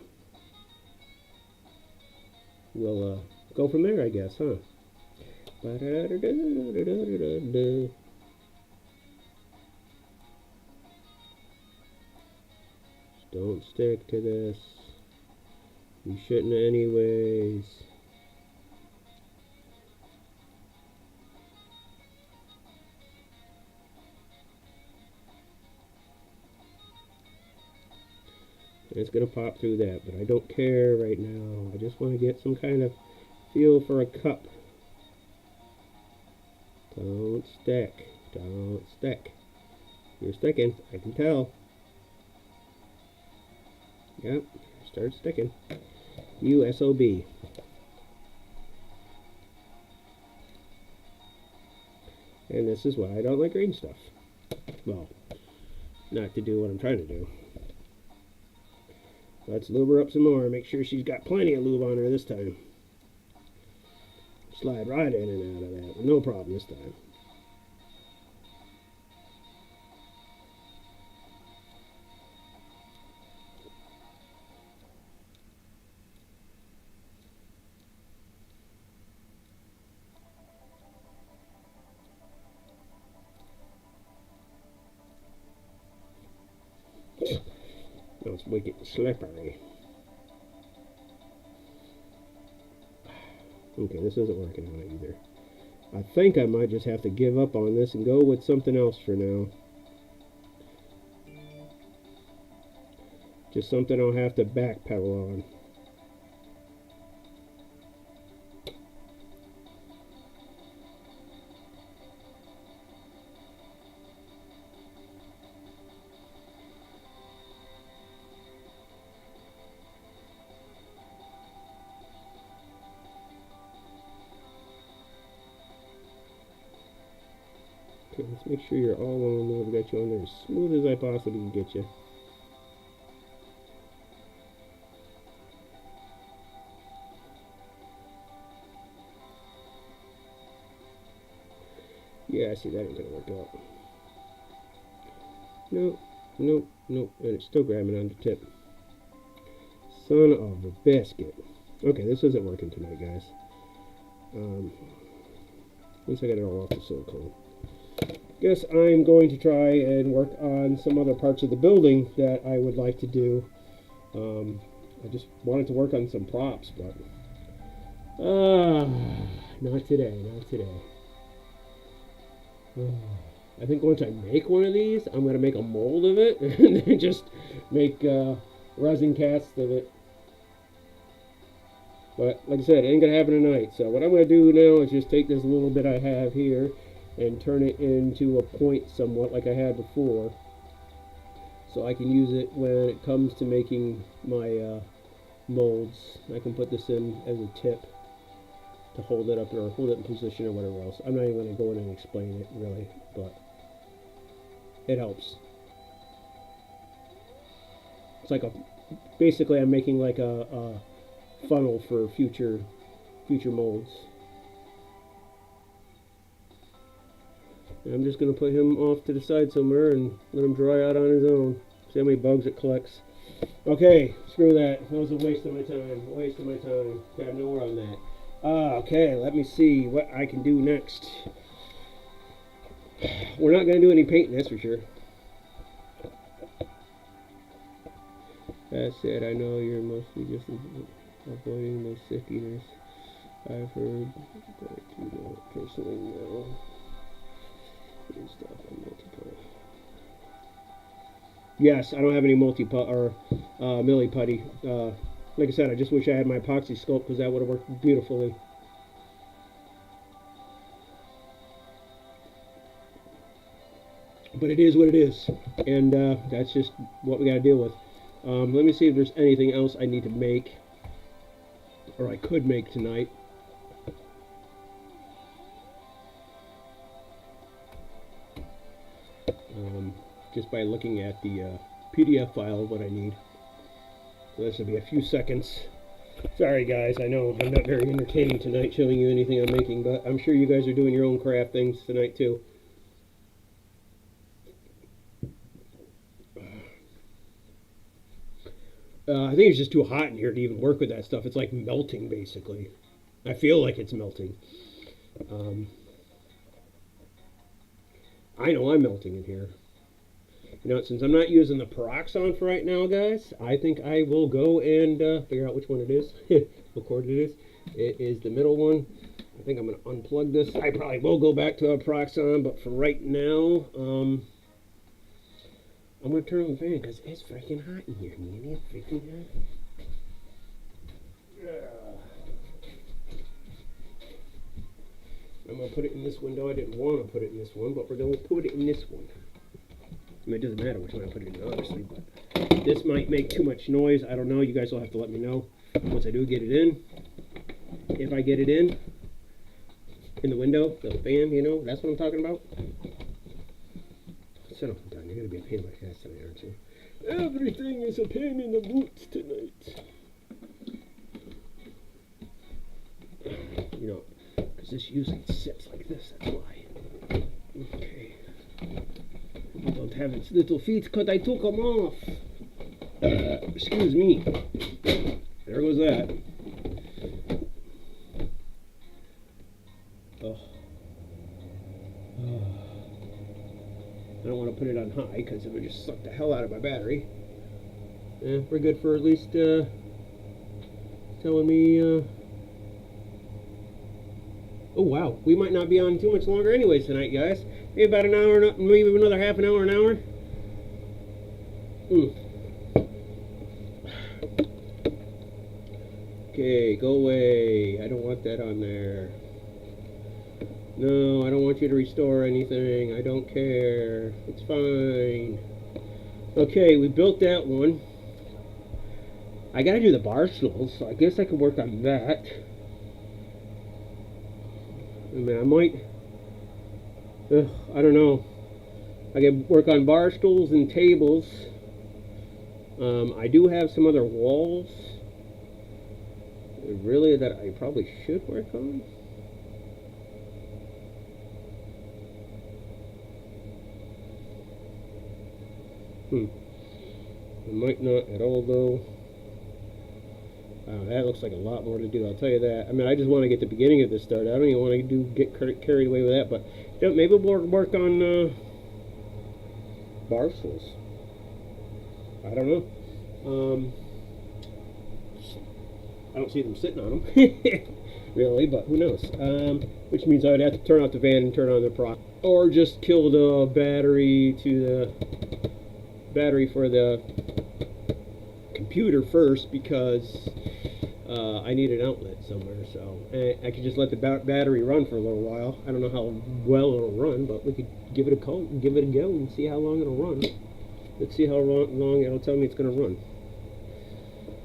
we'll go from there, I guess, huh? Don't stick to this. You shouldn't anyways. It's going to pop through that, but I don't care right now. I just want to get some kind of feel for a cup. Don't stick. Don't stick. You're sticking. I can tell. Yep. Start sticking. USOB. And this is why I don't like green stuff. Well, not to do what I'm trying to do. Let's lube her up some more. Make sure she's got plenty of lube on her this time. Slide right in and out of that. No problem this time. Now it's wicked slippery. Okay, this isn't working out either. I think I might just have to give up on this and go with something else for now. Just something I'll have to backpedal on. Okay, let's make sure you're all on there. I've got you on there as smooth as I possibly can get you. Yeah, I see that ain't gonna work out. Nope, nope, nope. And it's still grabbing on the tip. Son of a biscuit. Okay, this isn't working tonight, guys. At least I got it all off the silicone. Guess I'm going to try and work on some other parts of the building that I would like to do. I just wanted to work on some props, but not today, not today. I think once I make one of these, I'm going to make a mold of it and then just make resin casts of it. But like I said, it ain't going to happen tonight. So what I'm going to do now is just take this little bit I have here and turn it into a point somewhat like I had before. So I can use it when it comes to making my molds. I can put this in as a tip to hold it up or hold it in position or whatever else. I'm not even going to go in and explain it really, but it helps. It's like basically I'm making like a funnel for future molds. And I'm just going to put him off to the side somewhere and let him dry out on his own. See how many bugs it collects. Okay, screw that. That was a waste of my time. A waste of my time. Got nowhere on that. Okay, let me see what I can do next. We're not going to do any painting, that's for sure. That said, I know you're mostly just avoiding the sickiness. I've heard, but you don't personally know. Good stuff on multiplayer. Yes, I don't have any multi-put or milli putty. Like I said, I just wish I had my epoxy sculpt because that would have worked beautifully. But it is what it is, and that's just what we got to deal with. Let me see if there's anything else I need to make, or I could make tonight. Just by looking at the PDF file of what I need. So this will be a few seconds. Sorry guys, I know I'm not very entertaining tonight showing you anything I'm making, but I'm sure you guys are doing your own craft things tonight too. I think it's just too hot in here to even work with that stuff. It's like melting basically. I feel like it's melting. I know I'm melting in here. You know, since I'm not using the peroxide for right now, guys, I think I will go and figure out which one it is, what cord it is. It is the middle one. I think I'm going to unplug this. I probably will go back to a peroxide, but for right now, I'm going to turn on the fan because it's freaking hot in here, man. It's freaking hot. I'm going to put it in this window. I didn't want to put it in this one, but we're going to put it in this one. I mean, it doesn't matter which one I put it in, obviously, but this might make too much noise. I don't know. You guys will have to let me know once I do get it in. If I get it in the window, the fan, you know, that's what I'm talking about. Son of a gun, you're going to be a pain in my ass tonight, aren't you? Everything is a pain in the boots tonight. You know, because this usually sits like this, that's why. Okay. I don't have its little feet because I took them off. Excuse me. There goes that. Oh. I don't want to put it on high because it would just suck the hell out of my battery. Yeah, we're good for at least telling me. Oh wow, we might not be on too much longer anyways tonight, guys. Maybe about an hour, maybe another half an hour, an hour. Okay, go away. I don't want that on there. No, I don't want you to restore anything. I don't care. It's fine. Okay, we built that one. I gotta do the bar stools, so I guess I could work on that. I mean, I might. I don't know. I can work on bar stools and tables. I do have some other walls. Really, that I probably should work on. I might not at all though. That looks like a lot more to do, I'll tell you that. I mean, I just want to get the beginning of this started. I don't even want to get carried away with that, but maybe we'll work on bar stools. I don't know. I don't see them sitting on them, really, but who knows? Which means I would have to turn off the van and turn on the proc, or just kill the battery for the computer first, because I need an outlet somewhere. So I could just let the battery run for a little while. I don't know how well it'll run, but we could give it a go, and see how long it'll run. Let's see how long it'll tell me it's going to run.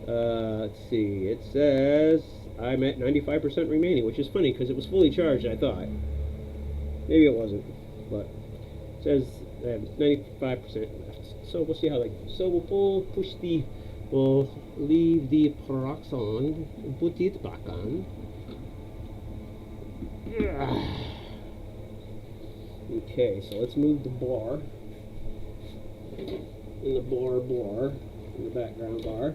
Let's see. It says I'm at 95% remaining, which is funny because it was fully charged, I thought. Maybe it wasn't, but it says I have 95% left. So we'll see how that goes. So we'll leave the prox on, put it back on. Okay, so let's move the bar. And the bar, and the background bar.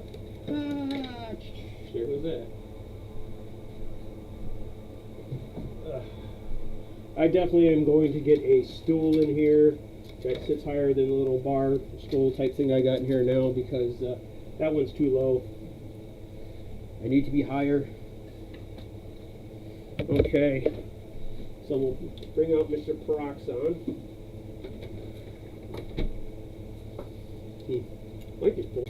There was that. I definitely am going to get a stool in here that sits higher than the little bar stool type thing I got in here now, because that one's too low. I need to be higher. Okay, so we'll bring out Mr. Peroxon. Might just pull.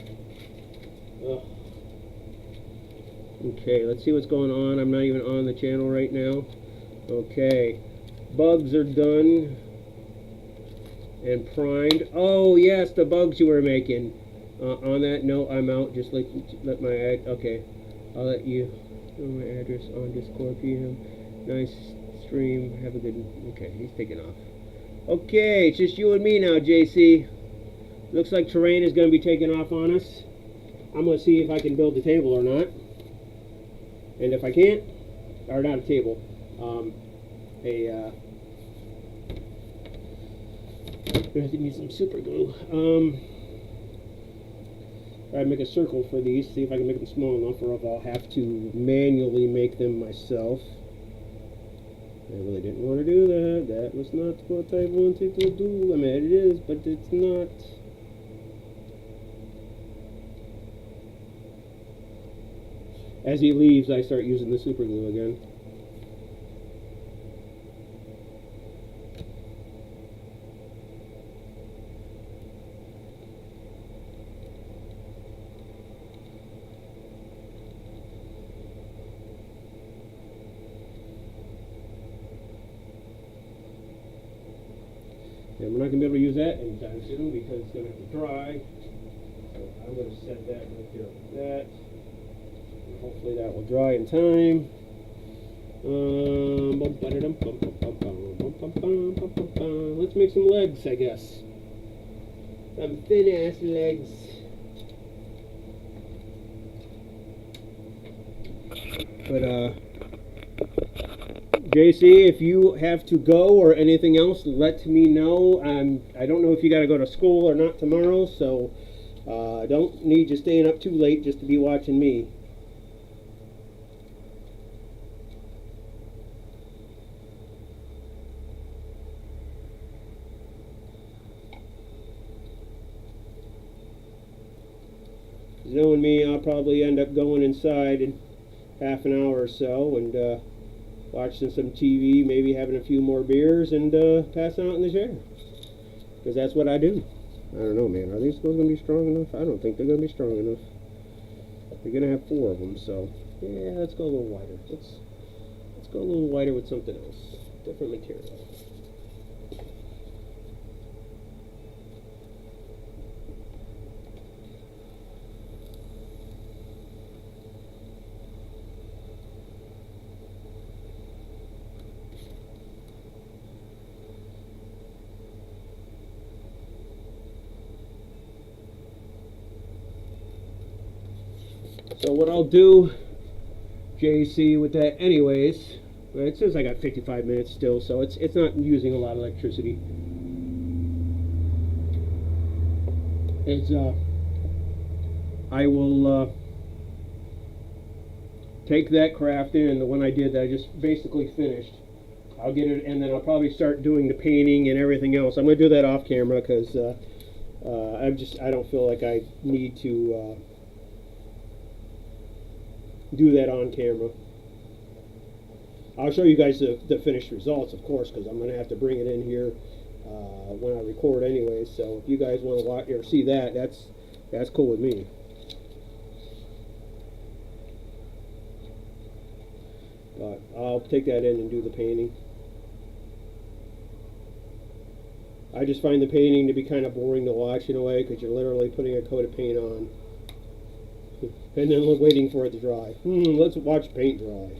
Okay, let's see what's going on. I'm not even on the channel right now. Okay, bugs are done and primed. Oh yes, the bugs you were making. On that note, I'm out. Just let my okay. I'll let you know my address on Discord PM. Nice stream. Have a good. Okay, he's taking off. Okay, it's just you and me now, JC. Looks like terrain is going to be taking off on us. I'm going to see if I can build a table or not. And if I can't, or not a table, I have to use some super glue. I'd make a circle for these, see if I can make them small enough, or if I'll have to manually make them myself. I really didn't want to do that. That was not what I wanted to do. I mean, it is, but it's not. As he leaves, I start using the super glue again. And we're not going to be able to use that anytime soon because it's going to have to dry. So I'm going to set that right there like that. And hopefully that will dry in time. Let's make some legs, I guess. Some thin ass legs. But JC, if you have to go or anything else, let me know. I don't know if you got to go to school or not tomorrow, so don't need you staying up too late just to be watching me. Knowing me, I'll probably end up going inside in half an hour or so and watching some TV, maybe having a few more beers, and passing out in the chair. Because that's what I do. I don't know, man. Are these supposed to be strong enough? I don't think they're going to be strong enough. We're going to have 4 of them, so yeah, let's go a little wider. Let's go a little wider with something else. Different material. So what I'll do, JC, with that anyways, it says I got 55 minutes still, so it's not using a lot of electricity. It's I will take that craft in, the one I did that I just basically finished. I'll get it, and then I'll probably start doing the painting and everything else. I'm going to do that off camera because I don't feel like I need to do that on camera. I'll show you guys the finished results, of course, because I'm going to have to bring it in here when I record anyway. So if you guys want to watch or see that, that's cool with me. But I'll take that in and do the painting. I just find the painting to be kind of boring to watch in a way, because you're literally putting a coat of paint on and then waiting for it to dry. Let's watch paint dry.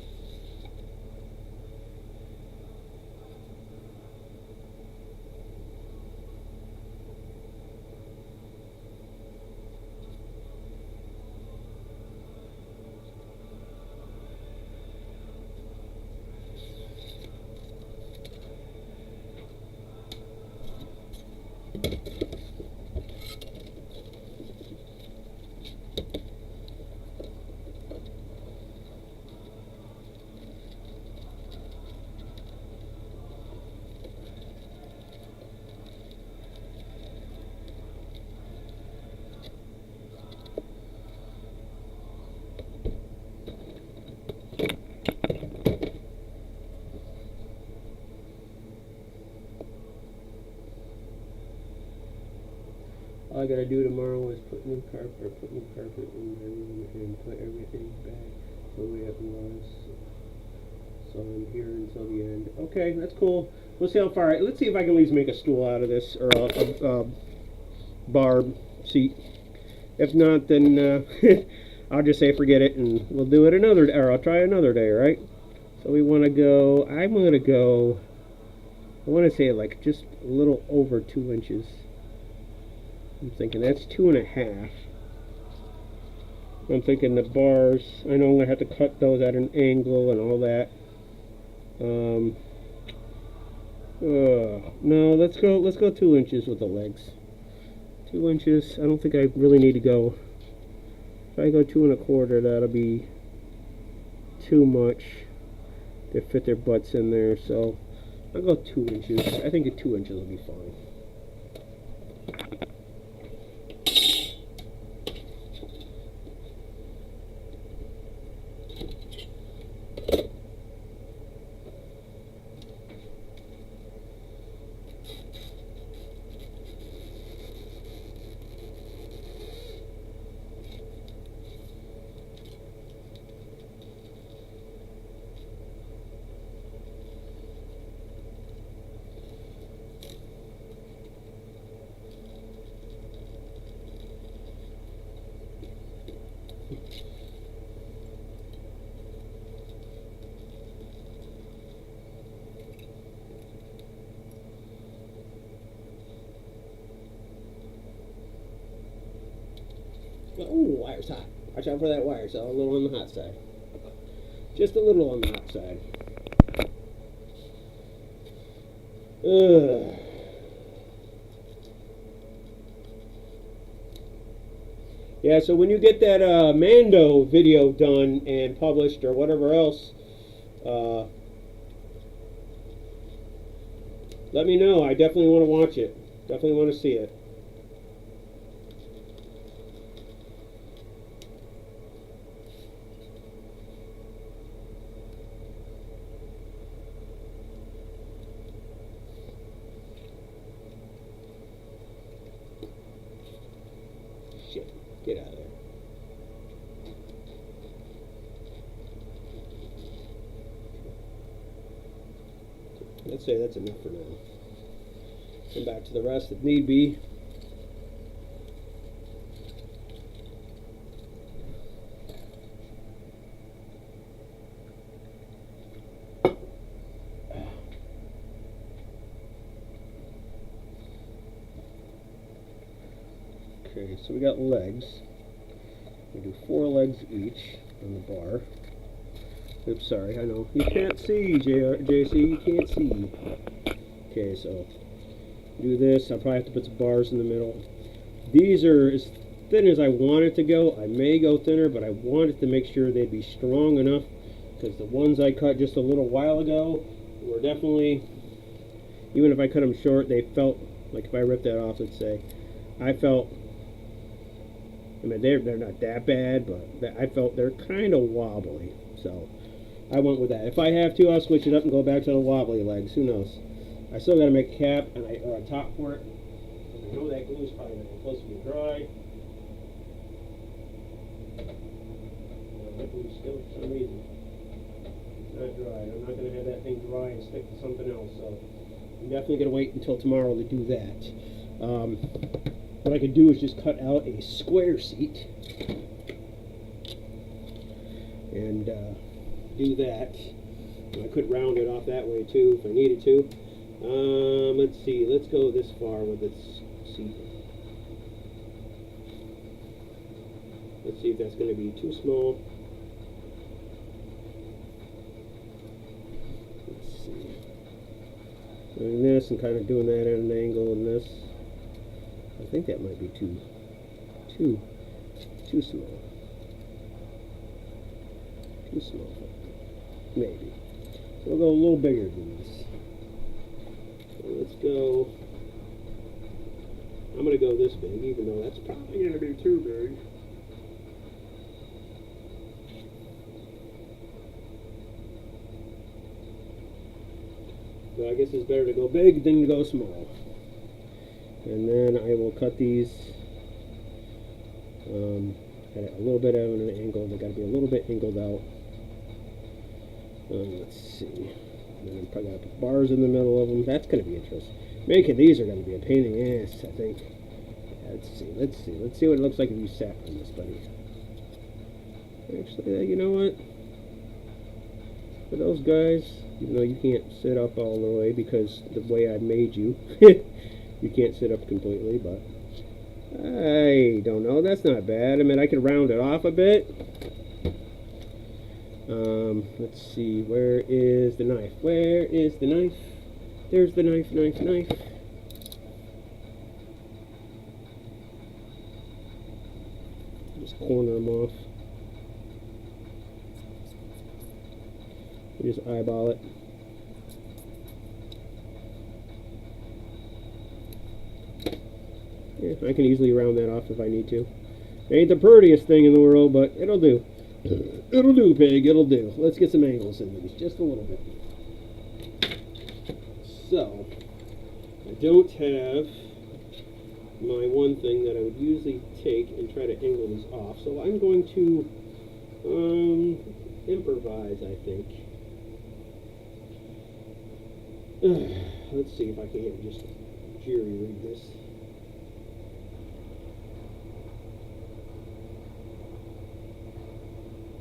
All I gotta do tomorrow is put new carpet in my room and put everything back the way it was. So I'm here until the end. Okay, that's cool. We'll see how far. Let's see if I can at least make a stool out of this, or a barb seat. If not, then I'll just say forget it, and we'll do it another, or I'll try another day, right? So we want to go. I'm gonna go. I want to say like just a little over 2 inches. I'm thinking that's 2.5. I'm thinking the bars, I know I'm going to have to cut those at an angle and all that. No, let's go 2 inches with the legs. 2 inches, I don't think I really need to go. If I go 2 1/4, that'll be too much to fit their butts in there, so I'll go 2 inches. I think 2 inches will be fine. Oh, wire's hot. Watch out for that wire. So a little on the hot side. Just a little on the hot side. Ugh. Yeah, so when you get that Mando video done and published or whatever else, let me know. I definitely want to watch it. Definitely want to see it. Get out of there. Let's say that's enough for now. Come back to the rest if need be. Okay, so we got legs. We do 4 legs each on the bar. Oops, sorry, I know. You can't see, JC, you can't see. Okay, so do this. I'll probably have to put some bars in the middle. These are as thin as I want it to go. I may go thinner, but I wanted to make sure they'd be strong enough, because the ones I cut just a little while ago were definitely, even if I cut them short, they felt like, if I ripped that off, let's say, I felt, I mean, they're not that bad, but I felt they're kind of wobbly. So I went with that. If I have to, I'll switch it up and go back to the wobbly legs. Who knows? I still got to make a cap or a top for it. I know that glue is probably not supposed to be dry. That glue still, for some reason, not dry. I'm not going to have that thing dry and stick to something else. So I'm definitely going to wait until tomorrow to do that. What I could do is just cut out a square seat and do that. And I could round it off that way too if I needed to. Let's see, let's go this far with this seat. Let's see if that's going to be too small. Let's see. Doing this and kind of doing that at an angle and this. I think that might be too small. Too small. Maybe. So we'll go a little bigger than this. So let's go. I'm going to go this big, even though that's probably going to be too big. So I guess it's better to go big than to go small. And then I will cut these at a little bit of an angle. They got to be a little bit angled out. Let's see. And then I'm probably going to put bars in the middle of them. That's going to be interesting. Making these are going to be a pain in the ass, I think. Let's see what it looks like if you sat on this, buddy. Actually, you know what? For those guys, even though you can't sit up all the way because the way I made you. You can't sit up completely, but I don't know. That's not bad. I mean, I could round it off a bit. Let's see. Where is the knife? Where is the knife? There's the knife. Just corner them off. You just eyeball it. Yeah, I can easily round that off if I need to. Ain't the prettiest thing in the world, but it'll do. It'll do, pig. It'll do. Let's get some angles in these, just a little bit. So, I don't have my one thing that I would usually take and try to angle these off. So I'm going to improvise, I think. Let's see if I can just jury-rig this.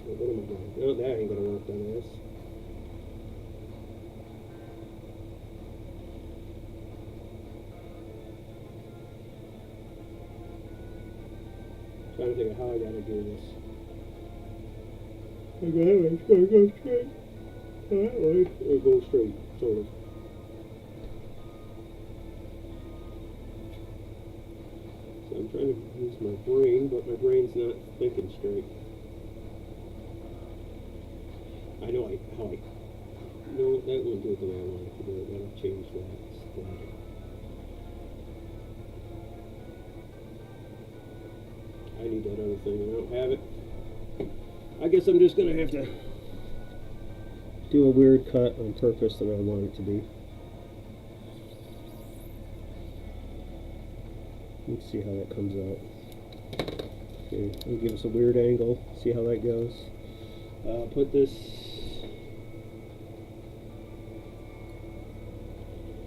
What am I doing? No, that ain't gonna work on this. Trying to think of how I gotta do this. I go that way, it's gonna go straight. Go that way, or go straight, sort of. So I'm trying to use my brain, but my brain's not thinking straight. I know no, that won't do it the way I want it to do it. That'll change that. I need that other thing, and I don't have it. I guess I'm just going to have to do a weird cut on purpose the way I want it to be. Let's see how that comes out. Okay, it'll give us a weird angle. See how that goes. Put this.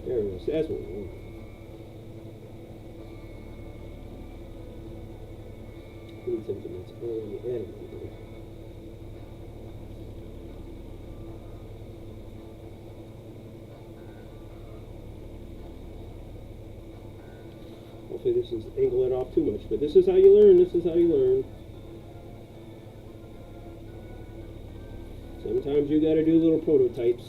There it is. That's what we want. We need something that's on the end. Hopefully this doesn't angle it off too much, but this is how you learn. This is how you learn. Sometimes you gotta do little prototypes.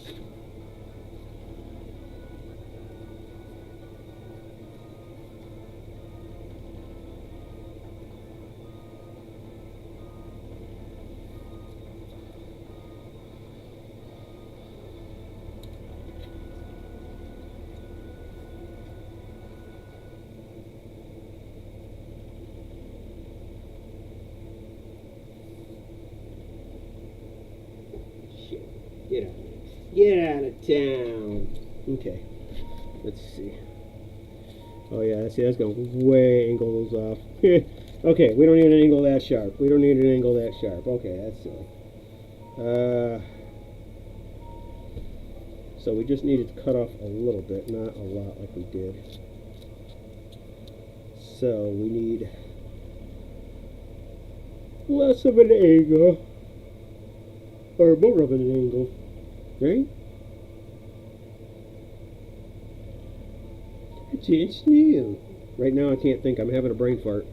Get out. Get out of town. Okay. Let's see. Oh yeah, see that's gonna way angle those off. Okay, we don't need an angle that sharp. We don't need an angle that sharp. Okay, that's silly. So we just needed to cut off a little bit, not a lot like we did. So we need less of an angle. Or more of an angle. Right? It's new. Right now I can't think. I'm having a brain fart.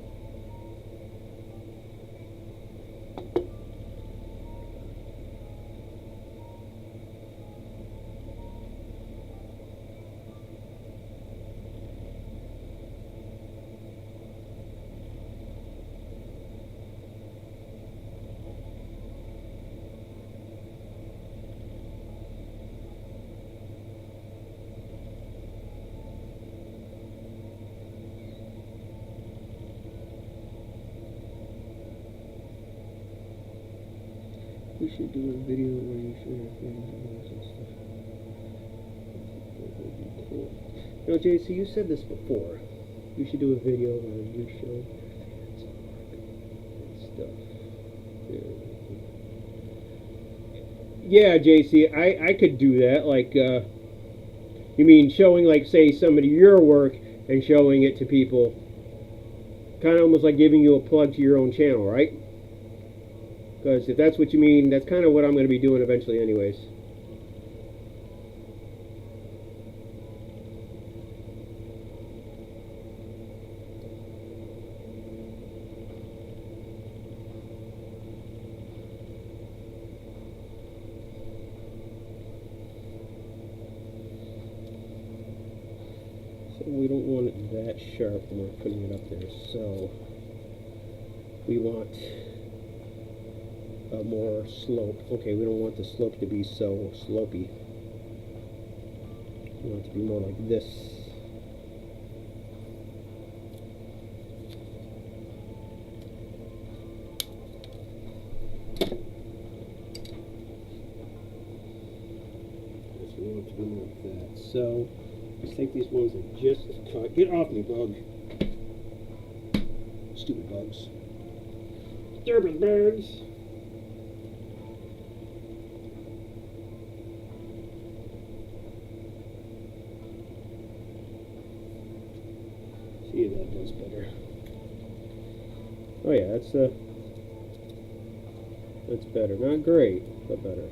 We should do a video where you show your friends and stuff. That would be cool. You know, JC, you said this before. You should do a video where you show your fans and stuff. Yeah, JC, I could do that. Like, you mean showing, like, say, somebody your work and showing it to people. Kind of almost like giving you a plug to your own channel, right? Because if that's what you mean, that's kind of what I'm going to be doing eventually anyways. So we don't want it that sharp when we're putting it up there. So we want a more slope. Okay, we don't want the slope to be so slopey. We want it to be more like this. We want it to be more like that. So let's take these ones and just cut. Get off me, bug. Stupid bugs. Stupid bugs. See, that does better. Oh yeah, that's better. Not great, but better.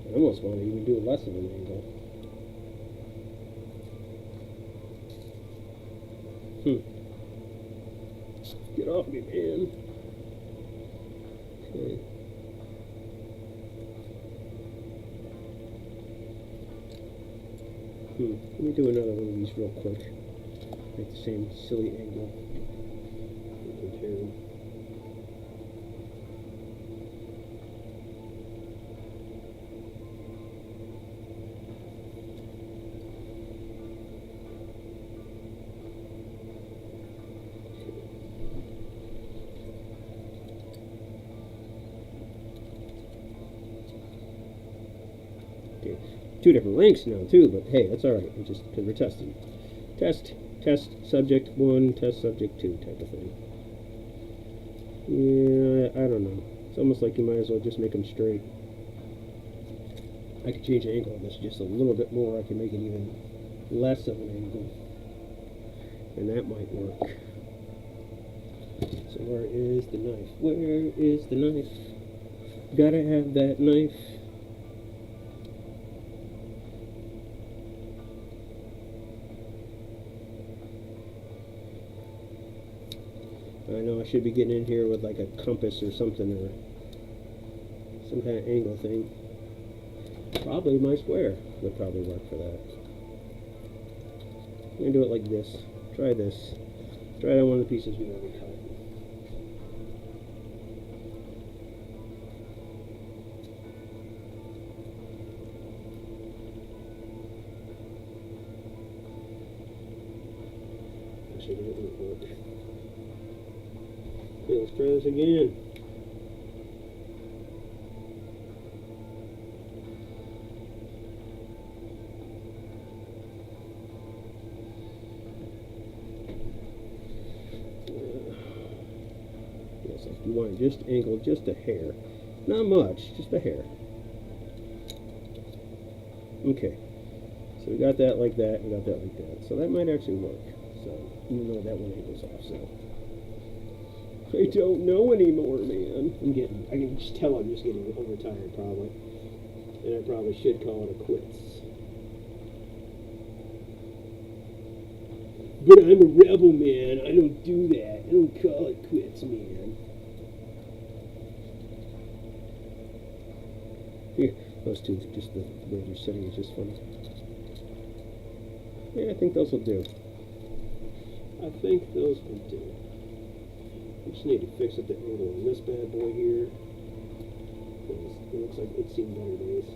I almost want to even do less of an angle. Get off me, man. Okay. Let me do another one of these real quick. Make the same silly angle. Compare them. Okay. 2 different links now too, but hey, that's alright. It's just because we're testing. Test subject 1, test subject 2 type of thing. Yeah, I don't know. It's almost like you might as well just make them straight. I could change the angle on this just a little bit more. I can make it even less of an angle. And that might work. So where is the knife? Where is the knife? Gotta have that knife. I know I should be getting in here with like a compass or something, or some kind of angle thing. Probably my square would probably work for that. I'm gonna do it like this. Try this. Try it on one of the pieces we already cut. Actually, that won't work. Okay, let's try this again. Yes, if you want to just angle just a hair. Not much, just a hair. Okay. So we got that like that, and got that like that. So that might actually work. So, even though that one angles off, so. I don't know anymore, man. I can just tell I'm just getting overtired, probably. And I probably should call it a quits. But I'm a rebel, man. I don't do that. I don't call it quits, man. Here, those two, just the way they're sitting is just funny. Yeah, I think those will do. I think those will do. I just need to fix up the angle on this bad boy here. It looks like it's seen better days.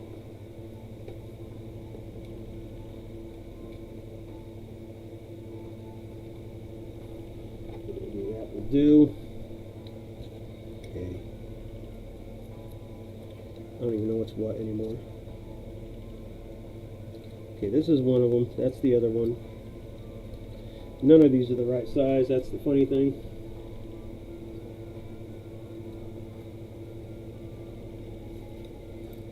That will do. Okay. I don't even know what's what anymore. Okay, this is one of them. That's the other one. None of these are the right size. That's the funny thing.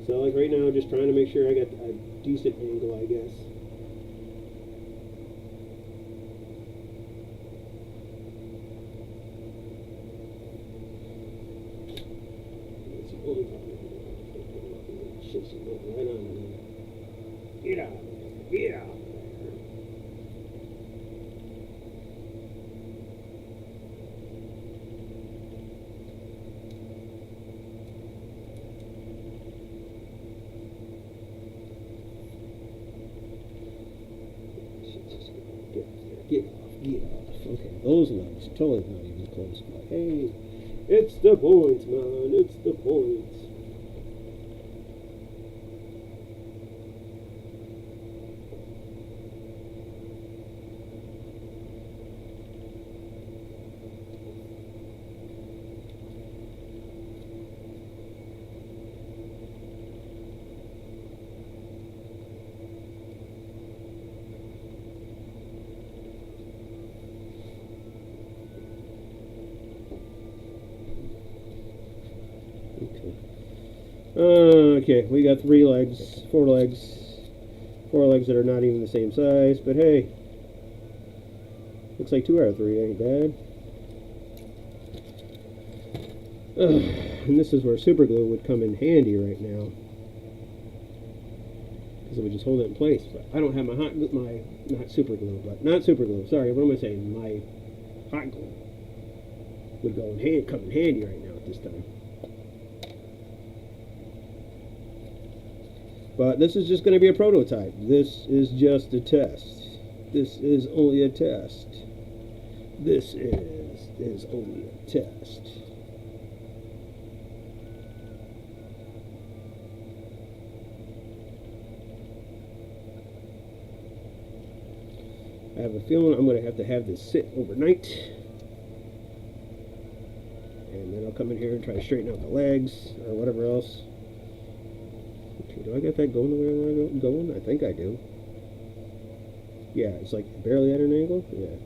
So like right now, just trying to make sure I got a decent angle, I guess. It's only right on there. Get out of there. Get out of there. Get off. Okay, those legs, totally not even close, but hey, it's the points, man, it's the points. Okay, we got 4 legs that are not even the same size, but hey, looks like 2 out of 3 ain't bad. And this is where super glue would come in handy right now, because it would just hold it in place. But I don't have my not super glue. Sorry, what am I saying? My hot glue would come in handy right now at this time. But this is just going to be a prototype. This is just a test. This is only a test. This is only a test. I have a feeling I'm going to have this sit overnight. And then I'll come in here and try to straighten out the legs or whatever else. Okay, Do I got that going the way I want to go? Going? I think I do. Yeah, it's like barely at an angle. Yeah.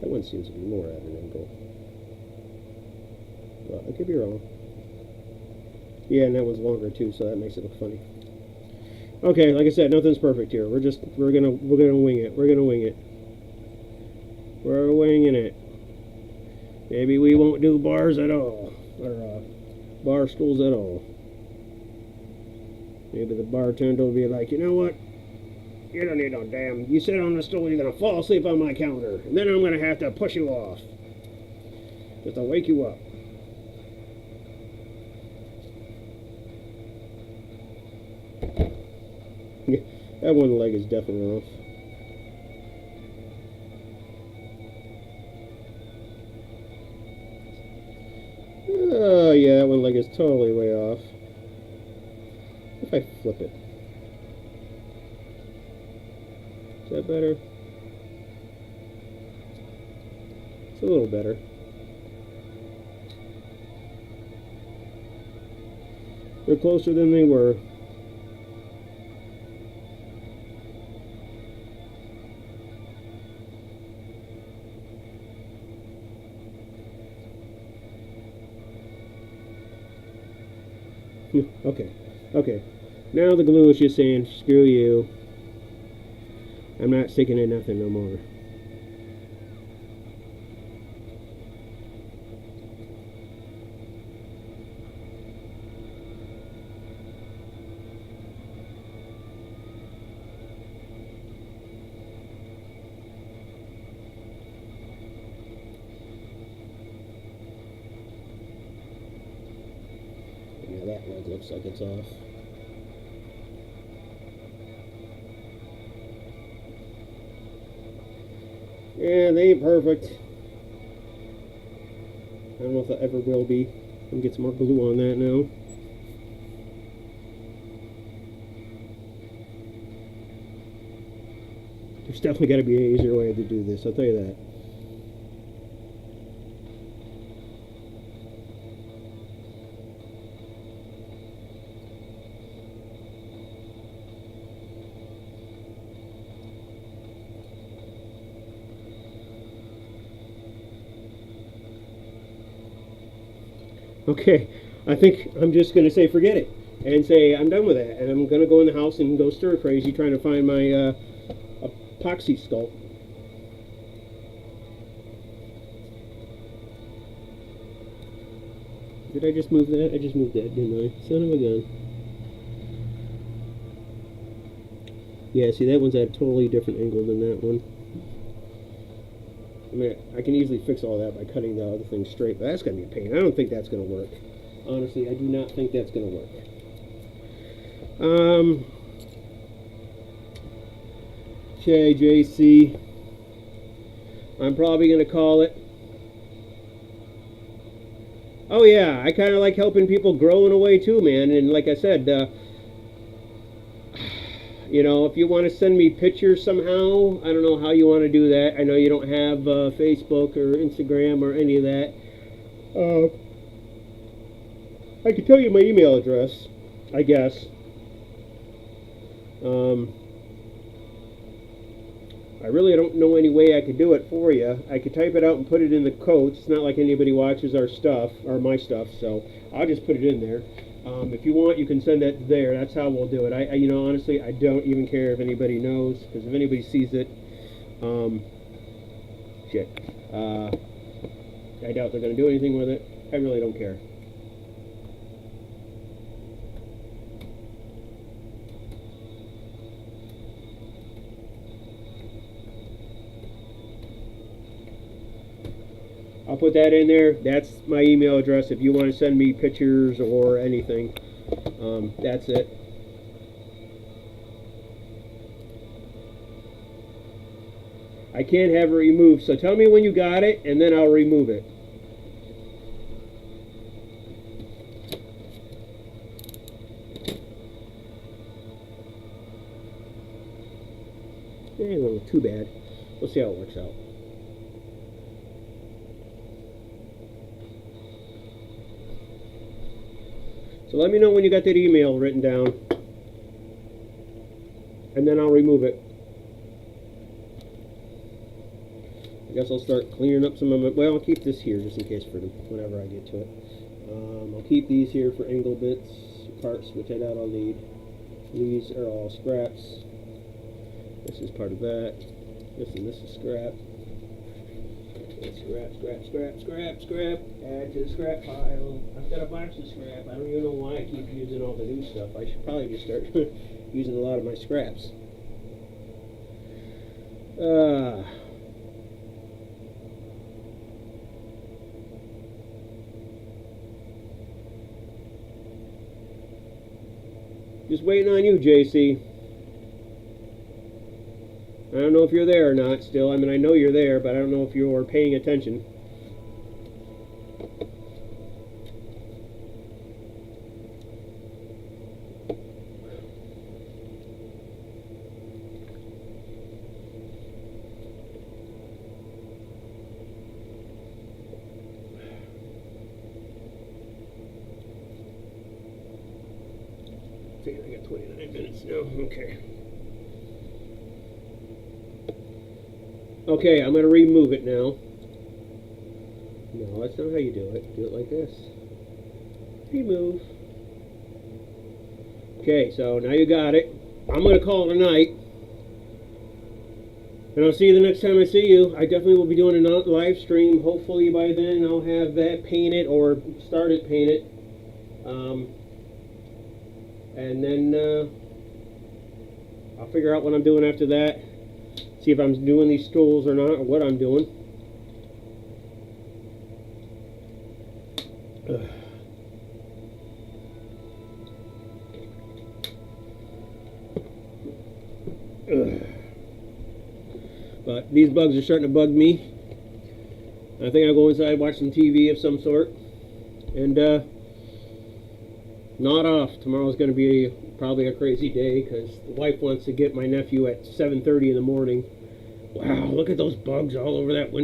That one seems to be more at an angle. Well, I could be wrong. Yeah, and that one's longer too, so that makes it look funny. Okay, like I said, nothing's perfect here. We're gonna wing it. We're gonna wing it. We're winging it. Maybe we won't do bars at all, or bar stools at all. Maybe the bartender will be like, you know what? You don't need no damn. You sit on the stool, you're gonna fall asleep on my counter, and then I'm gonna have to push you off just to wake you up. Yeah, that one leg is definitely off. Oh yeah, that one leg is totally way off. If I flip it. Is that better? It's a little better. They're closer than they were. Okay. Now the glue is just saying, screw you. I'm not sticking in nothing no more. Yeah, that leg looks like it's off. Yeah, they ain't perfect. I don't know if that ever will be. I'm gonna get some more glue on that now. There's definitely got to be an easier way to do this, I'll tell you that. Okay, I think I'm just going to say forget it and say I'm done with that, and I'm going to go in the house and go stir crazy trying to find my epoxy sculpt. Did I just move that? I just moved that, didn't I? Son of a gun. Yeah, see, that one's at a totally different angle than that one. I mean, I can easily fix all that by cutting the other thing straight, but that's going to be a pain. I don't think that's going to work. Honestly, I do not think that's going to work. Okay, JC. I'm probably going to call it. Oh, yeah, I kind of like helping people grow in a way, too, man. And like I said, you know, if you want to send me pictures somehow, I don't know how you want to do that. I know you don't have Facebook or Instagram or any of that. I can tell you my email address, I guess. I really don't know any way I could do it for you. I could type it out and put it in the quotes. It's not like anybody watches our stuff, or my stuff, so I'll just put it in there. If you want, you can send that there. That's how we'll do it. I you know, honestly, I don't even care if anybody knows, because if anybody sees it, shit. I doubt they're going to do anything with it. I really don't care. I'll put that in there. That's my email address if you want to send me pictures or anything. That's it. I can't have it removed, so tell me when you got it, and then I'll remove it. Well, too bad. We'll see how it works out. So let me know when you got that email written down. and then I'll remove it. I guess I'll start cleaning up some of my, well, I'll keep this here just in case for whenever I get to it. I'll keep these here for angle bits, parts, which I doubt I'll need. These are all scraps. This is part of that. This is scrap. Scrap. Add to the scrap pile. I've got a bunch of scrap. I don't even know why I keep using all the new stuff. I should probably just start using a lot of my scraps. Just waiting on you, JC. I don't know if you're there or not still. I mean, I know you're there, but I don't know if you're paying attention. I got 29 minutes now. Okay. Okay, I'm going to remove it now. No, that's not how you do it. Do it like this. Remove. Okay, so now you got it. I'm going to call it a night. And I'll see you the next time I see you. I definitely will be doing a live stream. Hopefully by then I'll have that painted or started painted. And then I'll figure out what I'm doing after that. See if I'm doing these stools or not, or what I'm doing. But these bugs are starting to bug me. I think I'll go inside, watch some TV of some sort, and not off. Tomorrow's going to be probably a crazy day because the wife wants to get my nephew at 7:30 in the morning. Wow, look at those bugs all over that window.